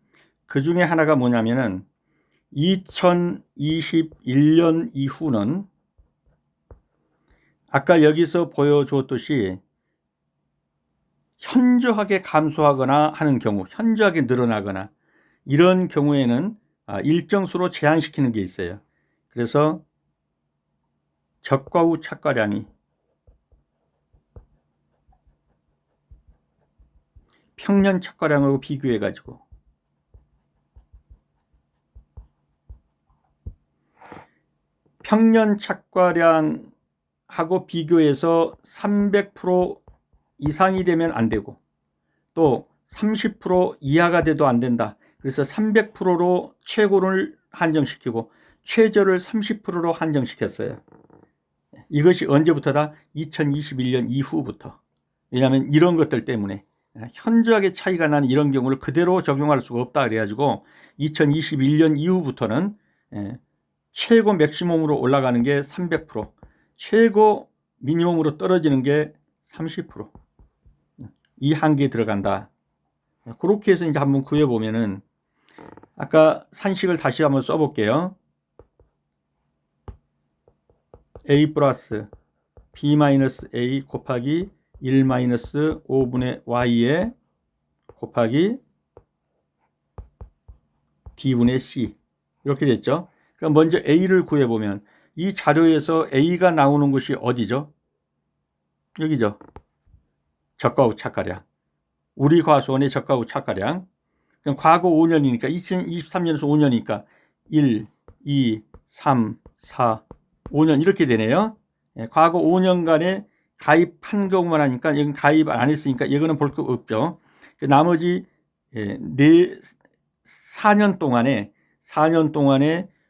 그 중에 하나가 뭐냐면은 2021년 이후는 아까 여기서 보여줬듯이 현저하게 감소하거나 하는 경우, 현저하게 늘어나거나 이런 경우에는 일정 수로 제한시키는 게 있어요. 그래서 적과 후 착과량이 평년 착과량하고 비교해 가지고 평년 착과량하고 비교해서 300% 이상이 되면 안 되고 또 30% 이하가 돼도 안 된다. 그래서 300%로 최고를 한정시키고 최저를 30%로 한정시켰어요. 이것이 언제부터다? 2021년 이후부터. 왜냐하면 이런 것들 때문에 현저하게 차이가 나는 이런 경우를 그대로 적용할 수가 없다 그래가지고 2021년 이후부터는 최고 맥시멈으로 올라가는 게 300%, 최고 미니멈으로 떨어지는 게 30%. 이 한계에 들어간다. 그렇게 해서 이제 한번 구해보면은 아까 산식을 다시 한번 써볼게요. a 플러스 b 마이너스 a 곱하기 1 마이너스 5분의 y에 곱하기 d분의 c 이렇게 됐죠. 그럼 먼저 a를 구해보면 이 자료에서 a가 나오는 곳이 어디죠? 여기죠. 적과후 차가량. 우리 과수원의 적과후 차가량. 그럼 과거 5년이니까 2023년에서 5년이니까 1, 2, 3, 4, 5년 이렇게 되네요. 과거 5년간에 가입한 경우만 하니까 이건 가입 안 했으니까 이거는 볼 거 없죠. 나머지 4년 동안에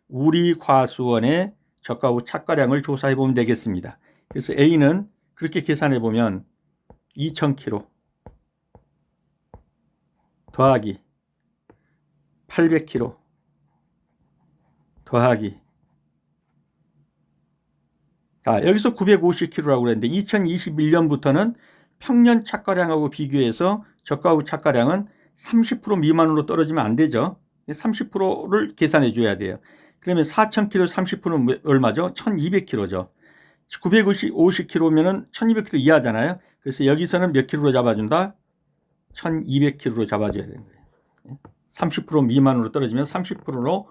우리 과수원의 적과후 착과량을 조사해 보면 되겠습니다. 그래서 A는 그렇게 계산해 보면 2000kg 더하기 800kg 더하기 자, 여기서 950kg라고 그랬는데 2021년부터는 평년 착과량하고 비교해서 적과후 착과량은 30% 미만으로 떨어지면 안 되죠. 30%를 계산해 줘야 돼요. 그러면 4000kg 30%는 얼마죠? 1200kg죠. 950kg면은 1200kg 이하잖아요. 그래서 여기서는 몇 킬로로 잡아준다? 1200kg로 잡아줘야 되는 거예요. 30% 미만으로 떨어지면 30%로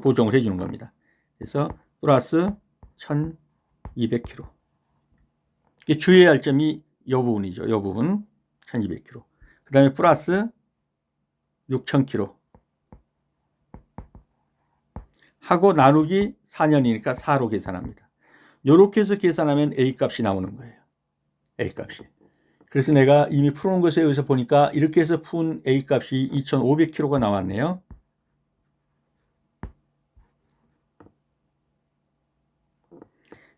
보정을 해주는 겁니다. 그래서 플러스 1200kg. 주의해야 할 점이 이 부분이죠. 이 부분 1200kg. 그 다음에 플러스 6000kg. 하고 나누기 4년이니까 4로 계산합니다. 이렇게 해서 계산하면 A값이 나오는 거예요. A값이. 그래서 내가 이미 푸는 것에 의해서 보니까 이렇게 해서 푼 A값이 2500kg가 나왔네요.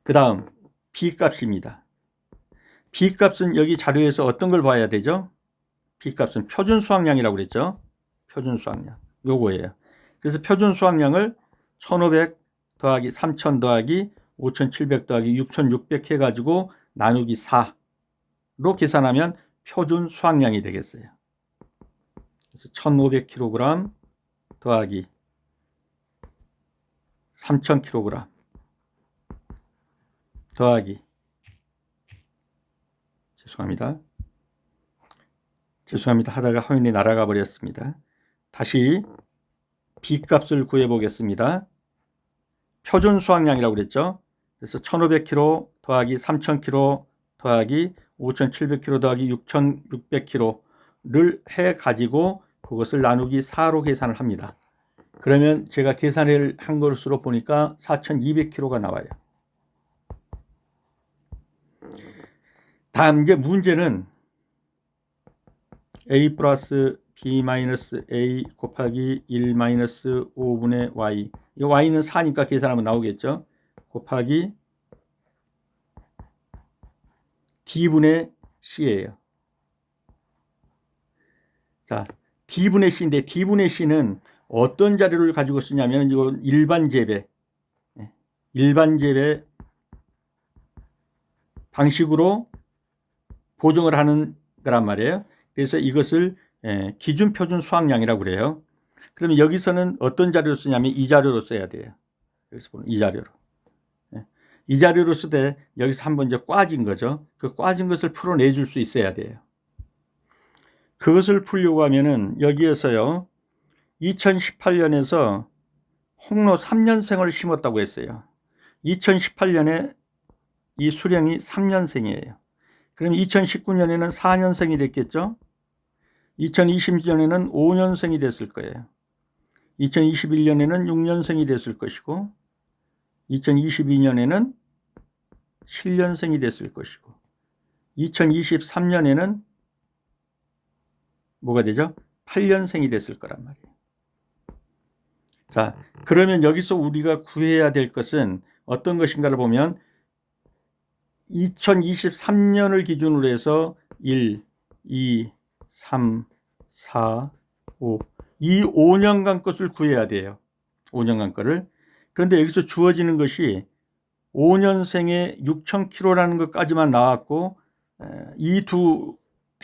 그 다음 B값입니다. B값은 여기 자료에서 어떤 걸 봐야 되죠? B값은 표준 수확량이라고 그랬죠. 표준 수확량. 요거예요. 그래서 표준 수확량을 1500 더하기 3000 더하기 5700 더하기 6600 해가지고 나누기 4로 계산하면 표준 수확량이 되겠어요. 그래서 1500kg 더하기 3000kg 더하기 죄송합니다 하다가 화면이 날아가 버렸습니다. 다시 B값을 구해보겠습니다. 표준 수확량이라고 그랬죠. 그래서 1500kg 더하기 3000kg 더하기 5700kg 더하기 6600kg를 해가지고 그것을 나누기 4로 계산을 합니다. 그러면 제가 계산을 한 것으로 보니까 4200kg가 나와요. 다음 이제 문제는 a 플러스 b 마이너스 a 곱하기 1 마이너스 5분의 y. 이 y는 4니까 계산하면 나오겠죠. 곱하기 d분의 c예요. 자, d분의 c인데 d분의 c는 어떤 자료를 가지고 쓰냐면 이건 일반 재배 방식으로 보정을 하는 거란 말이에요. 그래서 이것을 기준 표준 수확량이라고 그래요. 그러면 여기서는 어떤 자료로 쓰냐면 이 자료로 써야 돼요. 여기서 보는 이 자료로. 이 자료로 쓰되 여기서 한번 이제 꽈진 거죠. 그 꽈진 것을 풀어내 줄 수 있어야 돼요. 그것을 풀려고 하면은 여기에서요. 2018년에서 홍로 3년생을 심었다고 했어요. 2018년에 이 수령이 3년생이에요. 그럼 2019년에는 4년생이 됐겠죠. 2020년에는 5년생이 됐을 거예요. 2021년에는 6년생이 됐을 것이고 2022년에는 7년생이 됐을 것이고 2023년에는 뭐가 되죠? 8년생이 됐을 거란 말이에요. 자, 그러면 여기서 우리가 구해야 될 것은 어떤 것인가를 보면 2023년을 기준으로 해서 1, 2, 3, 4, 5 이 5년간 것을 구해야 돼요. 5년간 거를. 그런데 여기서 주어지는 것이 5년생에 6000kg라는 것까지만 나왔고 이 두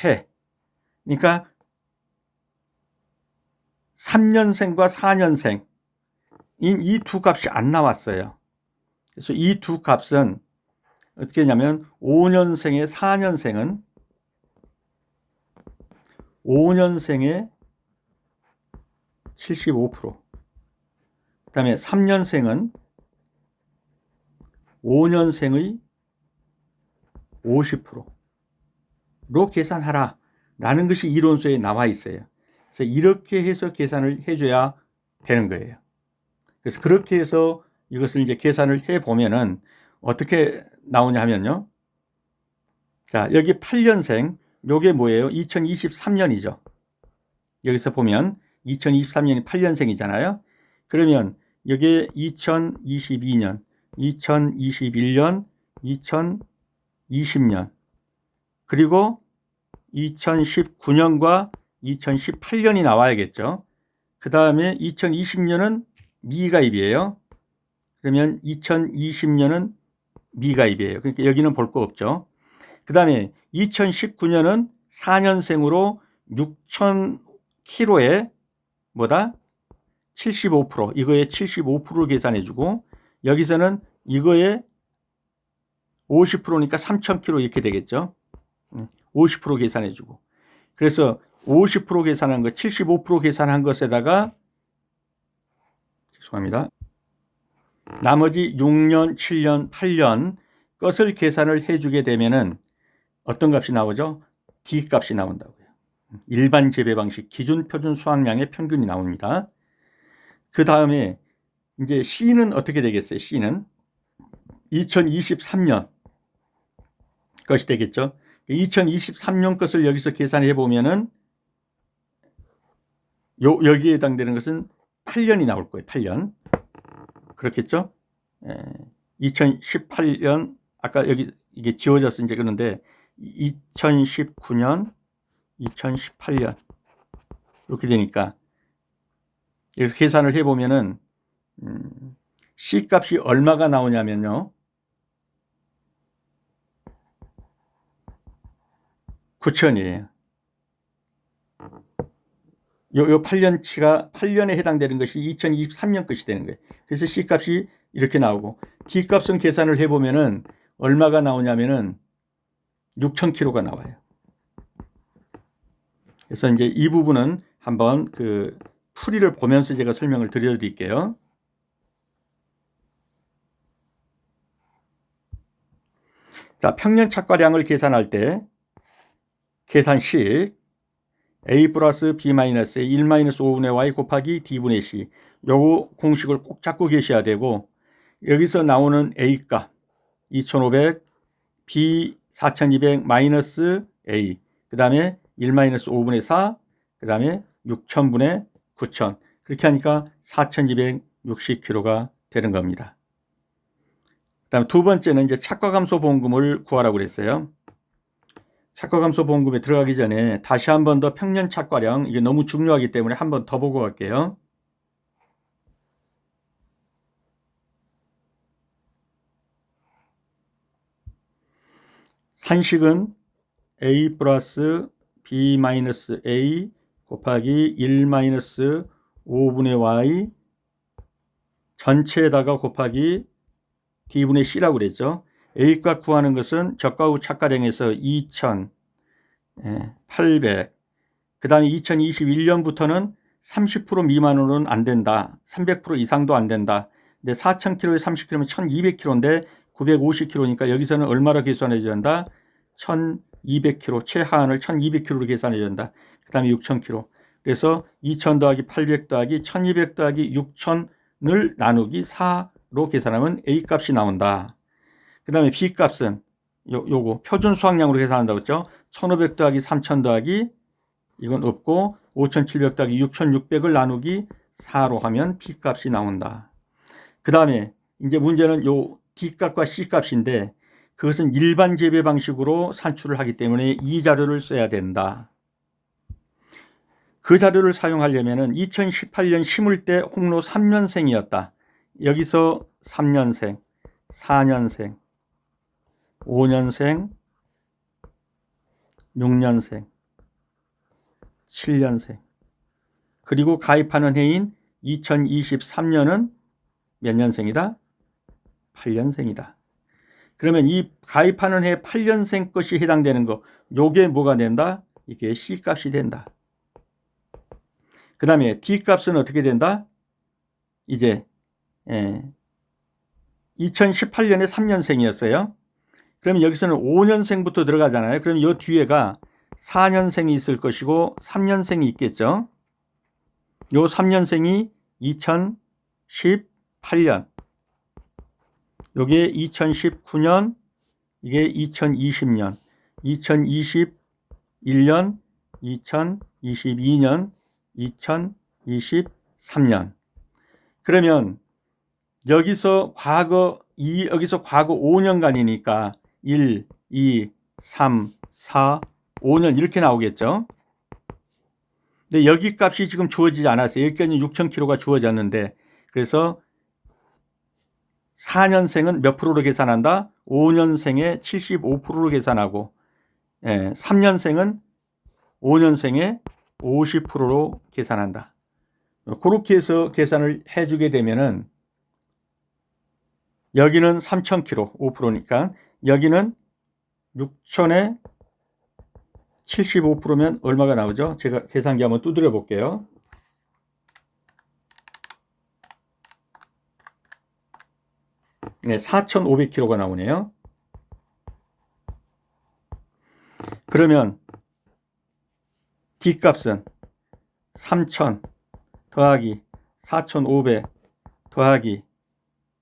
해 그러니까 3년생과 4년생 이 두 값이 안 나왔어요. 그래서 이 두 값은 어떻게 했냐면 5년생의 4년생은 5년생의 75%, 그 다음에 3년생은 5년생의 50%로 계산하라 라는 것이 이론서에 나와 있어요. 그래서 이렇게 해서 계산을 해줘야 되는 거예요. 그래서 그렇게 해서 이것을 이제 계산을 해 보면은 어떻게 나오냐 하면요. 자, 여기 8년생, 요게 뭐예요? 2023년이죠. 여기서 보면 2023년이 8년생이잖아요. 그러면 여기에 2022년, 2021년, 2020년, 그리고 2019년과 2018년이 나와야겠죠. 그 다음에 2020년은 미가입이에요. 그러면 2020년은 미가입이에요. 그러니까 여기는 볼 거 없죠. 그 다음에 2019년은 4년생으로 6,000km에 뭐다? 75%, 이거에 75%를 계산해주고, 여기서는 이거에 50%니까 3,000km 이렇게 되겠죠. 50% 계산해주고. 그래서 50% 계산한 거, 75% 계산한 것에다가, 죄송합니다. 나머지 6년, 7년, 8년 것을 계산을 해주게 되면은 어떤 값이 나오죠? D 값이 나온다고요. 일반 재배 방식 기준 표준 수확량의 평균이 나옵니다. 그 다음에 이제 C는 어떻게 되겠어요? C는 2023년 것이 되겠죠. 2023년 것을 여기서 계산해 보면은 여기에 해당되는 것은 8년이 나올 거예요. 8년. 그렇겠죠? 2018년 아까 여기 이게 지워져서 이제 그런데 2019년, 2018년 이렇게 되니까 여기서 계산을 해보면은 C 값이 얼마가 나오냐면요. 9,000이에요. 요 8년치가 8년에 해당되는 것이 2023년 것이 되는 거예요. 그래서 C 값이 이렇게 나오고 D 값은 계산을 해보면은 얼마가 나오냐면은 6,000km가 나와요. 그래서 이제 이 부분은 한번 그 풀이를 보면서 제가 설명을 드려드릴게요. 자, 평년 착과량을 계산할 때 계산식 A 플러스 B 마이너스 1 마이너스 5분의 Y 곱하기 D분의 C, 요 공식을 꼭 잡고 계셔야 되고, 여기서 나오는 A 값 2500, B 4200 마이너스 A, 그 다음에 1 마이너스 5분의 4, 그 다음에 6000분의 9000, 그렇게 하니까 4260kg가 되는 겁니다. 그 다음에 두 번째는 이제 착과감소 보험금을 구하라고 그랬어요. 착과감소 보험금에 들어가기 전에 다시 한 번 더 평년 착과량, 이게 너무 중요하기 때문에 한 번 더 보고 갈게요. 산식은 A 플러스 B 마이너스 A 곱하기 1 마이너스 5분의 Y 전체에다가 곱하기 D분의 C라고 그랬죠. A값 구하는 것은 저가 후 착과량에서 2,800, 그 다음에 2021년부터는 30% 미만으로는 안 된다. 300% 이상도 안 된다. 근데 4,000km에 30km면 1,200km인데 950km니까 여기서는 얼마로 계산해 줘야 한다? 1,200km, 최하한을 1,200km로 계산해 줘야 한다. 그 다음에 6,000km. 그래서 2,000 더하기 800 더하기 1,200 더하기 6,000을 나누기 4로 계산하면 A 값이 나온다. 그 다음에 B 값은 요거 표준 수확량으로 계산한다고 했죠. 1,500 더하기 3,000 더하기 이건 없고 5,700 더하기 6,600을 나누기 4로 하면 B 값이 나온다. 그 다음에 이제 문제는 요 D 값과 C 값인데 그것은 일반 재배 방식으로 산출을 하기 때문에 이 자료를 써야 된다. 그 자료를 사용하려면 2018년 심을 때 홍로 3년생이었다. 여기서 3년생, 4년생, 5년생, 6년생, 7년생, 그리고 가입하는 해인 2023년은 몇 년생이다? 8년생이다. 그러면 이 가입하는 해 8년생 것이 해당되는 거, 요게 뭐가 된다? 이게 C값이 된다. 그 다음에 D값은 어떻게 된다? 이제 2018년에 3년생이었어요. 그러면 여기서는 5년생부터 들어가잖아요. 그럼 이 뒤에가 4년생이 있을 것이고 3년생이 있겠죠. 요 3년생이 2018년, 요게 2019년, 이게 2020년, 2021년, 2022년, 2023년. 그러면 여기서 과거 5년간이니까 1, 2, 3, 4, 5년 이렇게 나오겠죠. 근데 여기 값이 지금 주어지지 않았어요. 여기까지 6,000km가 주어졌는데, 그래서 4년생은 몇 프로로 계산한다? 5년생의 75%로 계산하고, 3년생은 5년생의 50%로 계산한다. 그렇게 해서 계산을 해주게 되면은 여기는 3,000km 5%니까 여기는 6,000에 75%면 얼마가 나오죠? 제가 계산기 한번 두드려 볼게요. 네, 4,500km가 나오네요. 그러면 D값은 3,000 더하기 4,500 더하기,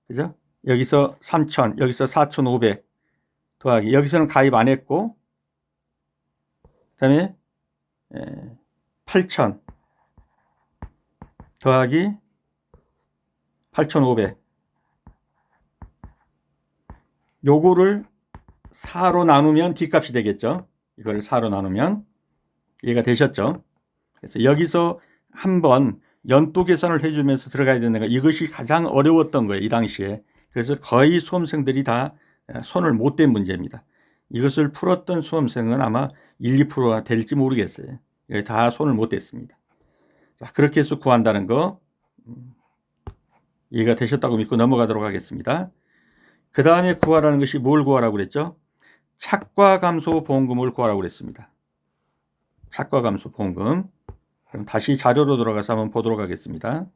그죠? 여기서 3,000, 여기서 4,500 더하기, 여기서는 가입 안 했고, 그 다음에 8,000 더하기 8,500, 요거를 4로 나누면 D값이 되겠죠. 이걸 4로 나누면. 이해가 되셨죠? 그래서 여기서 한번 연도 계산을 해주면서 들어가야 되는 거, 이것이 가장 어려웠던 거예요, 이 당시에. 그래서 거의 수험생들이 다 손을 못 댄 문제입니다. 이것을 풀었던 수험생은 아마 1, 2%가 될지 모르겠어요. 다 손을 못 댔습니다. 자, 그렇게 해서 구한다는 거 이해가 되셨다고 믿고 넘어가도록 하겠습니다. 그 다음에 구하라는 것이 뭘 구하라고 그랬죠? 착과감소 보험금을 구하라고 그랬습니다. 착과감소 보험금. 그럼 다시 자료로 들어가서 한번 보도록 하겠습니다.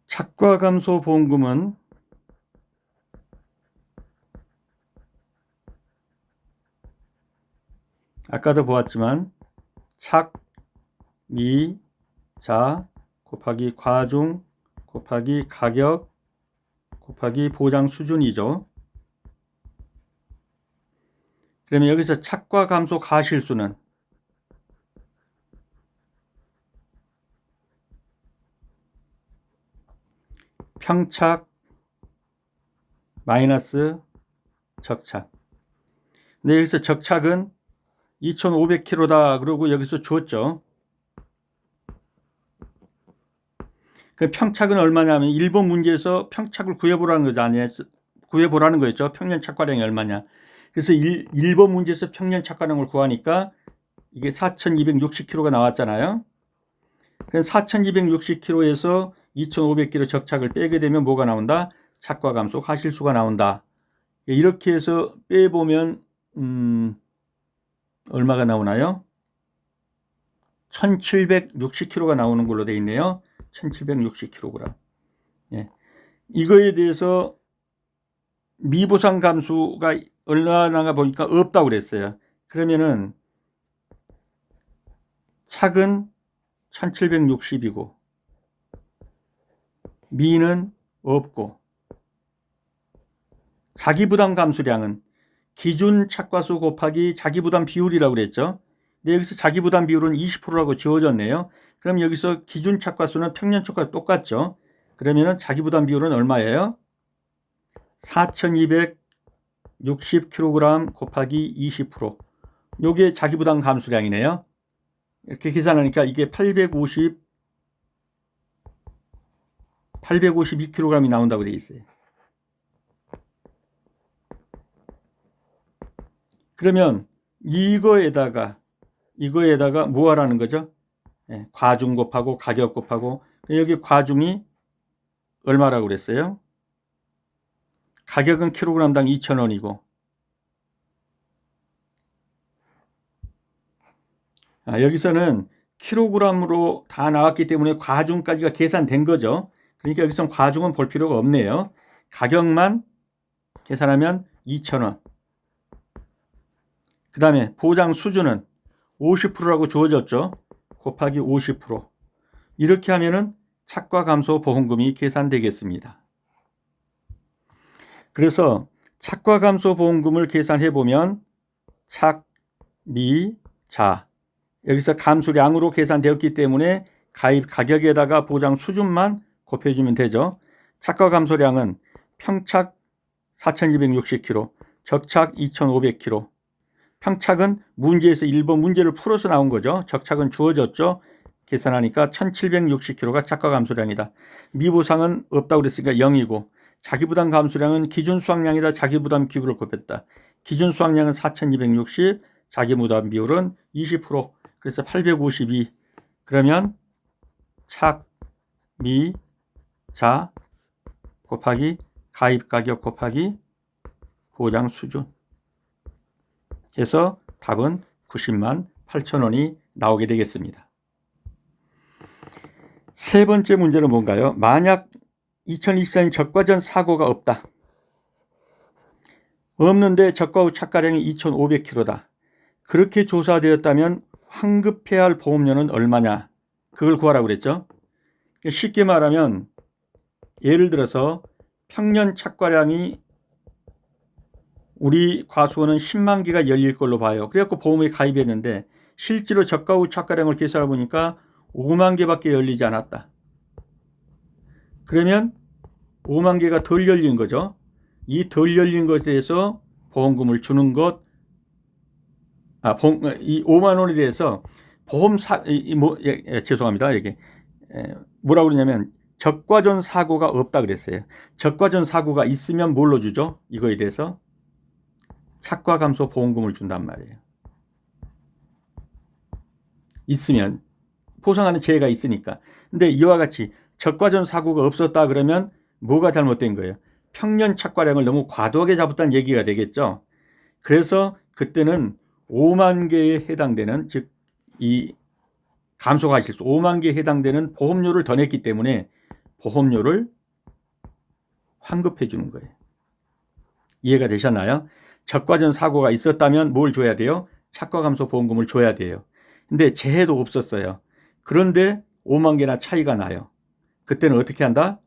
착과감소 보험금은 아까도 보았지만 착, 미, 자 곱하기 과중 곱하기 가격 곱하기 보장 수준이죠. 그러면 여기서 착과감소 가실수는 평착 마이너스 적착. 근데 여기서 적착은 2,500km다 그러고 여기서 줬죠. 그 평착은 얼마냐면 1번 문제에서 평착을 구해보라는 거죠. 아니에요. 구해보라는 거였죠. 평년 착과량이 얼마냐. 그래서 1번 문제에서 평년 착과량을 구하니까 이게 4,260km가 나왔잖아요. 그럼 4,260km에서 2,500km 적착을 빼게 되면 뭐가 나온다? 착과감소 가실수가 나온다. 이렇게 해서 빼보면 얼마가 나오나요? 1,760kg가 나오는 걸로 되어 있네요. 1,760kg. 예. 이거에 대해서 미보상 감수가 얼마나 보니까 없다고 그랬어요. 그러면은 착은 1,760이고 미는 없고 자기부담 감수량은 기준 착과수 곱하기 자기부담 비율이라고 그랬죠. 근데 여기서 자기부담 비율은 20%라고 지워졌네요. 그럼 여기서 기준 착과수는 평년 착과수 똑같죠. 그러면 자기부담 비율은 얼마예요? 4,260kg 곱하기 20%. 요게 자기부담 감수량이네요. 이렇게 계산하니까 이게 852kg이 나온다고 되어 있어요. 그러면 이거에다가 이거에다가 뭐 하라는 거죠? 과중 곱하고 가격 곱하고, 여기 과중이 얼마라고 그랬어요? 가격은 킬로그램당 2,000원이고, 여기서는 킬로그램으로 다 나왔기 때문에 과중까지가 계산된 거죠. 그러니까 여기서는 과중은 볼 필요가 없네요. 가격만 계산하면 2,000원. 그 다음에 보장 수준은 50%라고 주어졌죠. 곱하기 50%. 이렇게 하면은 착과 감소 보험금이 계산되겠습니다. 그래서 착과 감소 보험금을 계산해 보면 착, 미, 자, 여기서 감수량으로 계산되었기 때문에 가입 가격에다가 보장 수준만 곱해주면 되죠. 착과 감소량은 평착 4,260kg, 적착 2,500kg. 평착은 문제에서 1번 문제를 풀어서 나온 거죠. 적착은 주어졌죠. 계산하니까 1,760kg가 착과 감소량이다. 미보상은 없다고 그랬으니까 0이고, 자기부담 감소량은 기준 수확량이다. 자기부담 기부를 곱했다. 기준 수확량은 4,260, 자기부담 비율은 20%. 그래서 852. 그러면 착, 미, 자 곱하기 가입 가격 곱하기 보장 수준 해서 답은 90만 8천원이 나오게 되겠습니다. 세 번째 문제는 뭔가요? 만약 2024년 적과전 사고가 없다. 없는데 적과 후 착가량이 2,500kg다. 그렇게 조사되었다면 환급해야 할 보험료는 얼마냐? 그걸 구하라고 그랬죠. 쉽게 말하면 예를 들어서 평년 착과량이 우리 과수원은 10만 개가 열릴 걸로 봐요. 그래갖고 보험에 가입했는데 실제로 적과 후 착과량을 계산해 보니까 5만 개밖에 열리지 않았다. 그러면 5만 개가 덜 열린 거죠. 이 덜 열린 것에 대해서 보험금을 주는 것, 이 5만 원에 대해서 죄송합니다. 이게 뭐라고 그러냐면 적과전 사고가 없다 그랬어요. 적과전 사고가 있으면 뭘로 주죠? 이거에 대해서 착과 감소 보험금을 준단 말이에요. 있으면 보상하는 재해가 있으니까. 근데 이와 같이 적과전 사고가 없었다 그러면 뭐가 잘못된 거예요? 평년 착과량을 너무 과도하게 잡았다는 얘기가 되겠죠. 그래서 그때는 5만 개에 해당되는, 즉 이 감소가 실수 5만 개에 해당되는 보험료를 더 냈기 때문에 보험료를 환급해 주는 거예요. 이해가 되셨나요? 적과전 사고가 있었다면 뭘 줘야 돼요? 착과 감소 보험금을 줘야 돼요. 근데 재해도 없었어요. 그런데 5만 개나 차이가 나요. 그때는 어떻게 한다?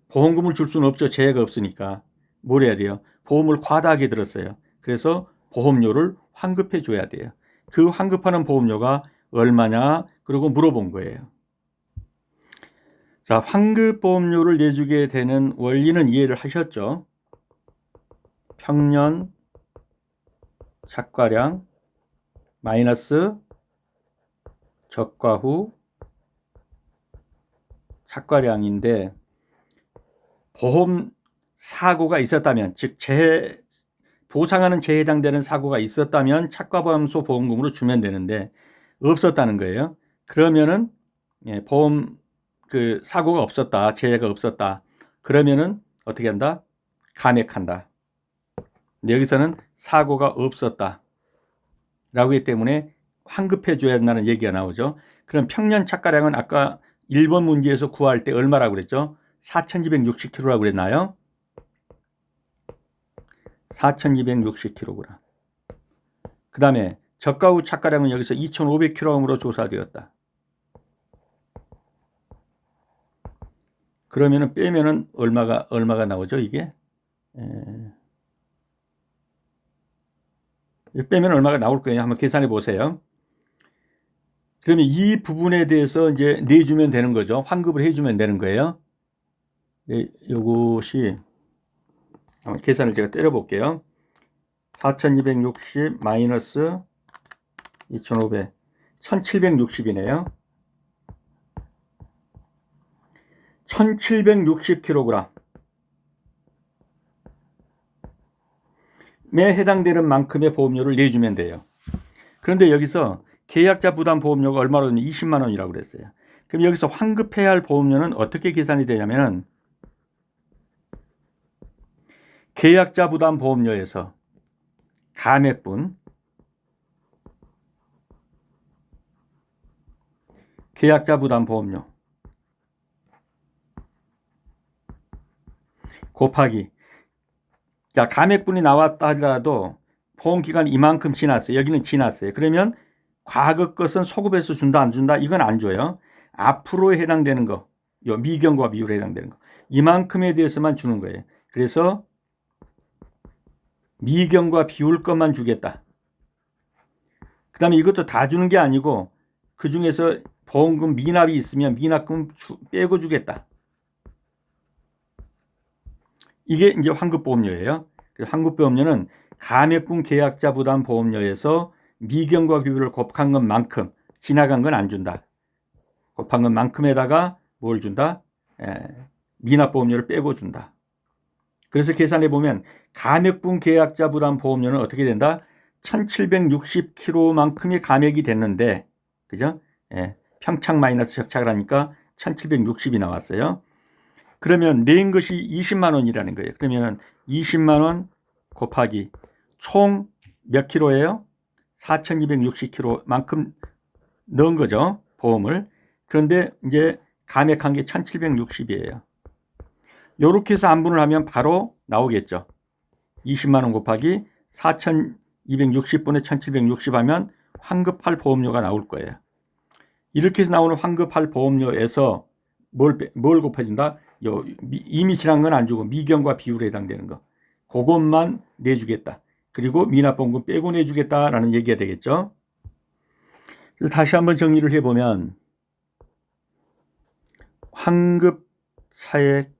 보험금을 줄 수는 없죠. 재해가 없으니까. 뭘 해야 돼요? 보험을 과다하게 들었어요. 그래서 보험료를 환급해 줘야 돼요. 그 환급하는 보험료가 얼마냐? 그러고 물어본 거예요. 자, 환급보험료를 내주게 되는 원리는 이해를 하셨죠? 평년 착과량 마이너스 적과 후 착과량인데, 보험 사고가 있었다면, 즉 보상하는 재해에 해당되는 사고가 있었다면 착과감소 보험금으로 주면 되는데 없었다는 거예요. 그러면은 보험 사고가 없었다, 재해가 없었다. 그러면은 어떻게 한다? 감액한다. 근데 여기서는 사고가 없었다 라고 했기 때문에 환급해 줘야 한다는 얘기가 나오죠. 그럼 평년 착과량은 아까 1번 문제에서 구할 때 얼마라고 그랬죠? 4,260kg라고 그랬나요? 4,260kg. 그 다음에 적과 후 착과량은 여기서 2,500kg으로 조사되었다. 그러면은 빼면은 얼마가 나오죠, 이게? 빼면 얼마가 나올 거예요. 한번 계산해 보세요. 그러면 이 부분에 대해서 이제 내주면 되는 거죠. 환급을 해주면 되는 거예요. 요것이 계산을 제가 때려 볼게요. 4,260 마이너스 2,500, 1,760이네요. 1,760kg에 해당되는 만큼의 보험료를 내주면 돼요. 그런데 여기서 계약자 부담 보험료가 얼마로 20만 원이라고 그랬어요. 그럼 여기서 환급해야 할 보험료는 어떻게 계산이 되냐면은 계약자 부담 보험료에서 감액분 계약자 부담 보험료 곱하기, 자, 감액분이 나왔다 하더라도 보험기간 이만큼 지났어요. 여기는 지났어요. 그러면 과거 것은 소급해서 준다 안 준다? 이건 안 줘요. 앞으로 해당되는 거, 요 미경과 비율에 해당되는 거, 이만큼에 대해서만 주는 거예요. 그래서 미경과 비율 것만 주겠다. 그 다음에 이것도 다 주는 게 아니고 그 중에서 보험금 미납이 있으면 미납금 빼고 주겠다. 이게 이제 환급보험료예요. 환급보험료는 감액분 계약자 부담 보험료에서 미경과 비율을 곱한 것만큼, 지나간 건 안 준다. 곱한 것만큼에다가 뭘 준다? 미납보험료를 빼고 준다. 그래서 계산해 보면 감액분 계약자 부담 보험료는 어떻게 된다? 1760km만큼이 감액이 됐는데, 그죠? 평창 마이너스 적착을 하니까 1760이 나왔어요. 그러면 낸 것이 20만 원이라는 거예요. 그러면 20만 원 곱하기 총 몇 킬로예요? 4260km만큼 넣은 거죠. 보험을. 그런데 이제 감액한 게 1760이에요. 이렇게 해서 안분을 하면 바로 나오겠죠. 20만 원 곱하기 4260분의 1760 하면 환급할 보험료가 나올 거예요. 이렇게 해서 나오는 환급할 보험료에서 뭘 곱해준다? 이미 지난 건 안 주고 미경과 비율에 해당되는 거. 그것만 내주겠다. 그리고 미납보험금 빼고 내주겠다라는 얘기가 되겠죠. 그래서 다시 한번 정리를 해보면 환급 차액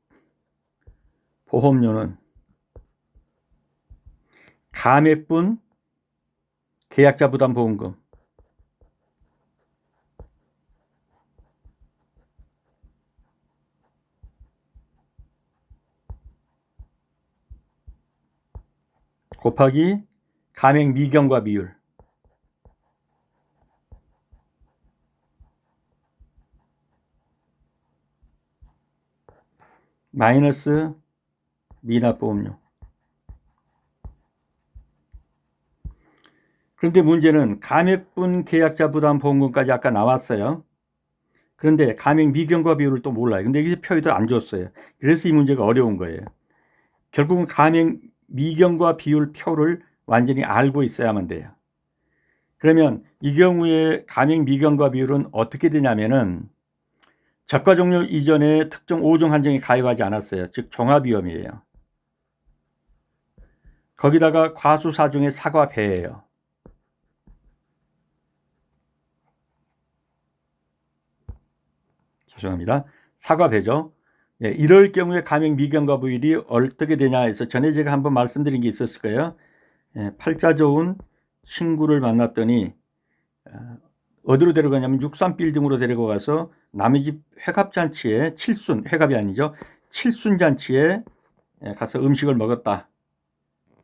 보험료는 감액분 계약자 부담 보험금 곱하기 감액 미경과 비율 마이너스 미납보험료. 그런데 문제는 감액분 계약자 부담 보험금까지 아까 나왔어요. 그런데 감액 미경과 비율을 또 몰라요. 근데 이게 표에도 안 줬어요. 그래서 이 문제가 어려운 거예요. 결국은 감액 미경과 비율 표를 완전히 알고 있어야만 돼요. 그러면 이 경우에 감액 미경과 비율은 어떻게 되냐면은 저가 종료 이전에 특정 5종 한정에 가입하지 않았어요. 즉 종합위험이에요. 거기다가 과수사중의 사과배예요. 죄송합니다. 사과배죠. 이럴 경우에 감액 미경과 비율이 어떻게 되냐 해서 전에 제가 한번 말씀드린 게 있었을 거예요. 팔자 좋은 친구를 만났더니 어디로 데려가냐면 63빌딩으로 데리고 가서 남의 집 회갑잔치에 칠순, 회갑이 아니죠. 칠순잔치에 가서 음식을 먹었다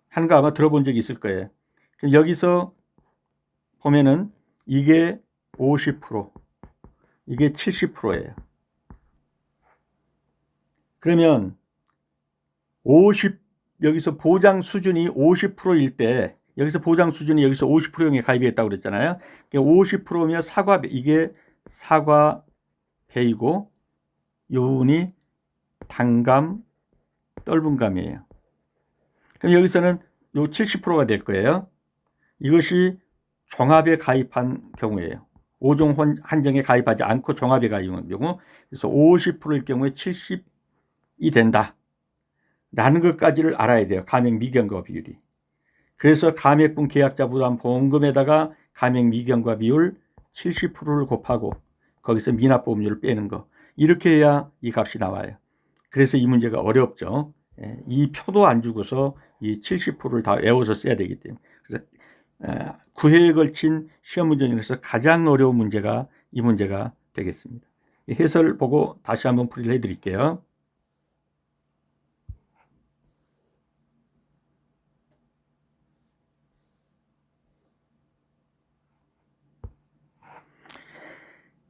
하는 거 아마 들어본 적이 있을 거예요. 여기서 보면은 이게 50%, 이게 70%예요. 그러면 50, 여기서 보장 수준이 50%일 때, 여기서 보장 수준이 여기서 50%형에 가입했다고 그랬잖아요. 50%면 사과배, 이게 사과배이고, 요운이 단감, 떫은감이에요. 그럼 여기서는 요 70%가 될 거예요. 이것이 종합에 가입한 경우예요. 5종 한정에 가입하지 않고 종합에 가입한 경우, 그래서 50%일 경우에 70이 된다. 라는 것까지를 알아야 돼요. 감액 미경과 비율이. 그래서 감액분 계약자 부담 보험금에다가 감액 미경과 비율 70%를 곱하고 거기서 미납보험료를 빼는 거. 이렇게 해야 이 값이 나와요. 그래서 이 문제가 어렵죠. 이 표도 안 주고서 이 70%를 다 외워서 써야 되기 때문에. 그래서 9회에 걸친 시험 문제 중에서 가장 어려운 문제가 이 문제가 되겠습니다. 해설 보고 다시 한번 풀이를 해드릴게요.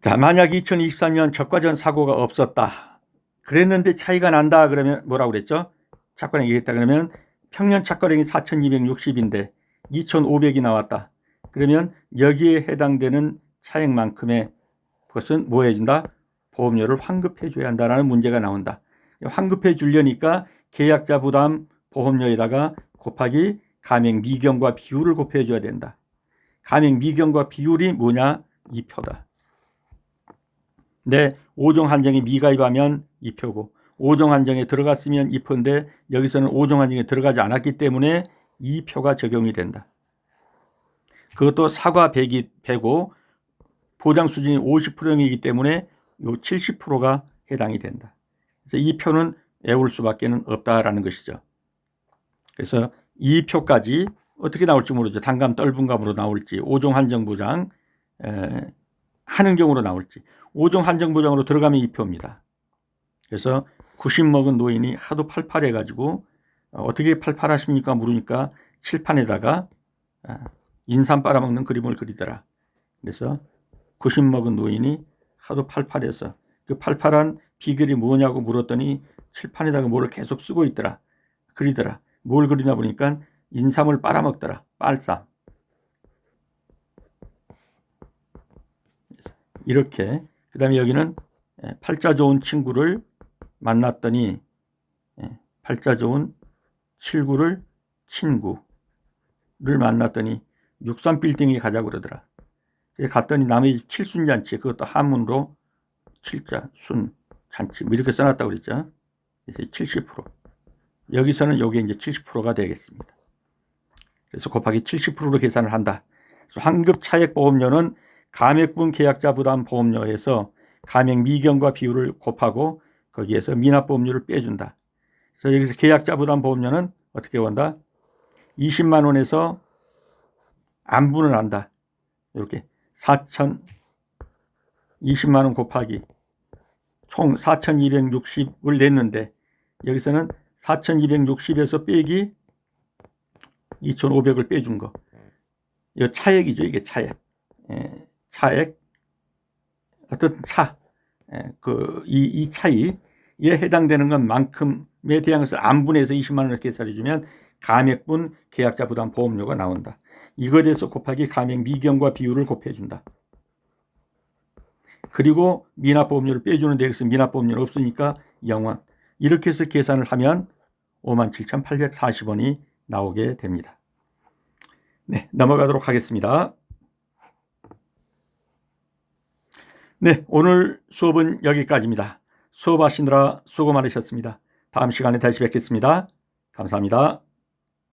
자, 만약 2023년 적과전 사고가 없었다. 그랬는데 차이가 난다. 그러면 뭐라고 그랬죠? 착과량 얘기했다. 그러면 평년 착과량이 4,260인데 2,500이 나왔다. 그러면 여기에 해당되는 차액만큼의 그것은 뭐 해준다? 보험료를 환급해 줘야 한다라는 문제가 나온다. 환급해 주려니까 계약자 부담 보험료에다가 곱하기 가맹 미경과 비율을 곱해 줘야 된다. 가맹 미경과 비율이 뭐냐? 2표다. 네, 5종 한정에 미가입하면 2표고 5종 한정에 들어갔으면 2표인데 여기서는 5종 한정에 들어가지 않았기 때문에 2표가 적용이 된다. 그것도 사과 100고 보장 수준이 50%이기 때문에 요 70%가 해당이 된다. 그래서 2표는 외울 수밖에 없다라는 것이죠. 그래서 2표까지 어떻게 나올지 모르죠. 단감 떨분감으로 나올지 5종 한정 보장 하는 경우로 나올지 5종 한정 보장으로 들어가면 2표입니다. 그래서 90 먹은 노인이 하도 팔팔해 가지고 어떻게 팔팔하십니까 물으니까 칠판에다가 인삼 빨아먹는 그림을 그리더라. 그래서 90 먹은 노인이 하도 팔팔해서 그 팔팔한 비결이 뭐냐고 물었더니 칠판에다가 뭐를 계속 쓰고 있더라. 그리더라. 뭘 그리나 보니까 인삼을 빨아먹더라. 빨쌈. 이렇게 그 다음에 여기는 팔자 좋은 친구를 만났더니 팔자 좋은 친구를 만났더니 63빌딩에 가자고 그러더라. 갔더니 남의 집 칠순잔치 그것도 한문으로 칠자 순 잔치 뭐 이렇게 써놨다고 그랬죠. 그래서 70% 여기서는 요게 이제 70%가 되겠습니다. 그래서 곱하기 70%로 계산을 한다. 그래서 환급 차액 보험료는 가맥분 계약자 부담 보험료에서 가맥 미경과 비율을 곱하고 거기에서 미납보험료를 빼준다. 그래서 여기서 계약자 부담 보험료는 어떻게 본다? 20만 원에서 안분을 한다. 이렇게 20만 원 곱하기 총 4,260을 냈는데 여기서는 4,260에서 빼기 2,500을 빼준 거. 이거 차액이죠. 이게 차액. 차액. 어떤 차. 이 차이에 해당되는 것만큼에 대한 것을 안분해서 20만 원을 계산해 주면 가맥분 계약자 부담 보험료가 나온다. 이거에 대해서 곱하기 가맥 미경과 비율을 곱해 준다. 그리고 미납보험료를 빼주는데 여기서 미납보험료는 없으니까 0원. 이렇게 해서 계산을 하면 57,840원이 나오게 됩니다. 네, 넘어가도록 하겠습니다. 네, 오늘 수업은 여기까지입니다. 수업하시느라 수고 많으셨습니다. 다음 시간에 다시 뵙겠습니다. 감사합니다.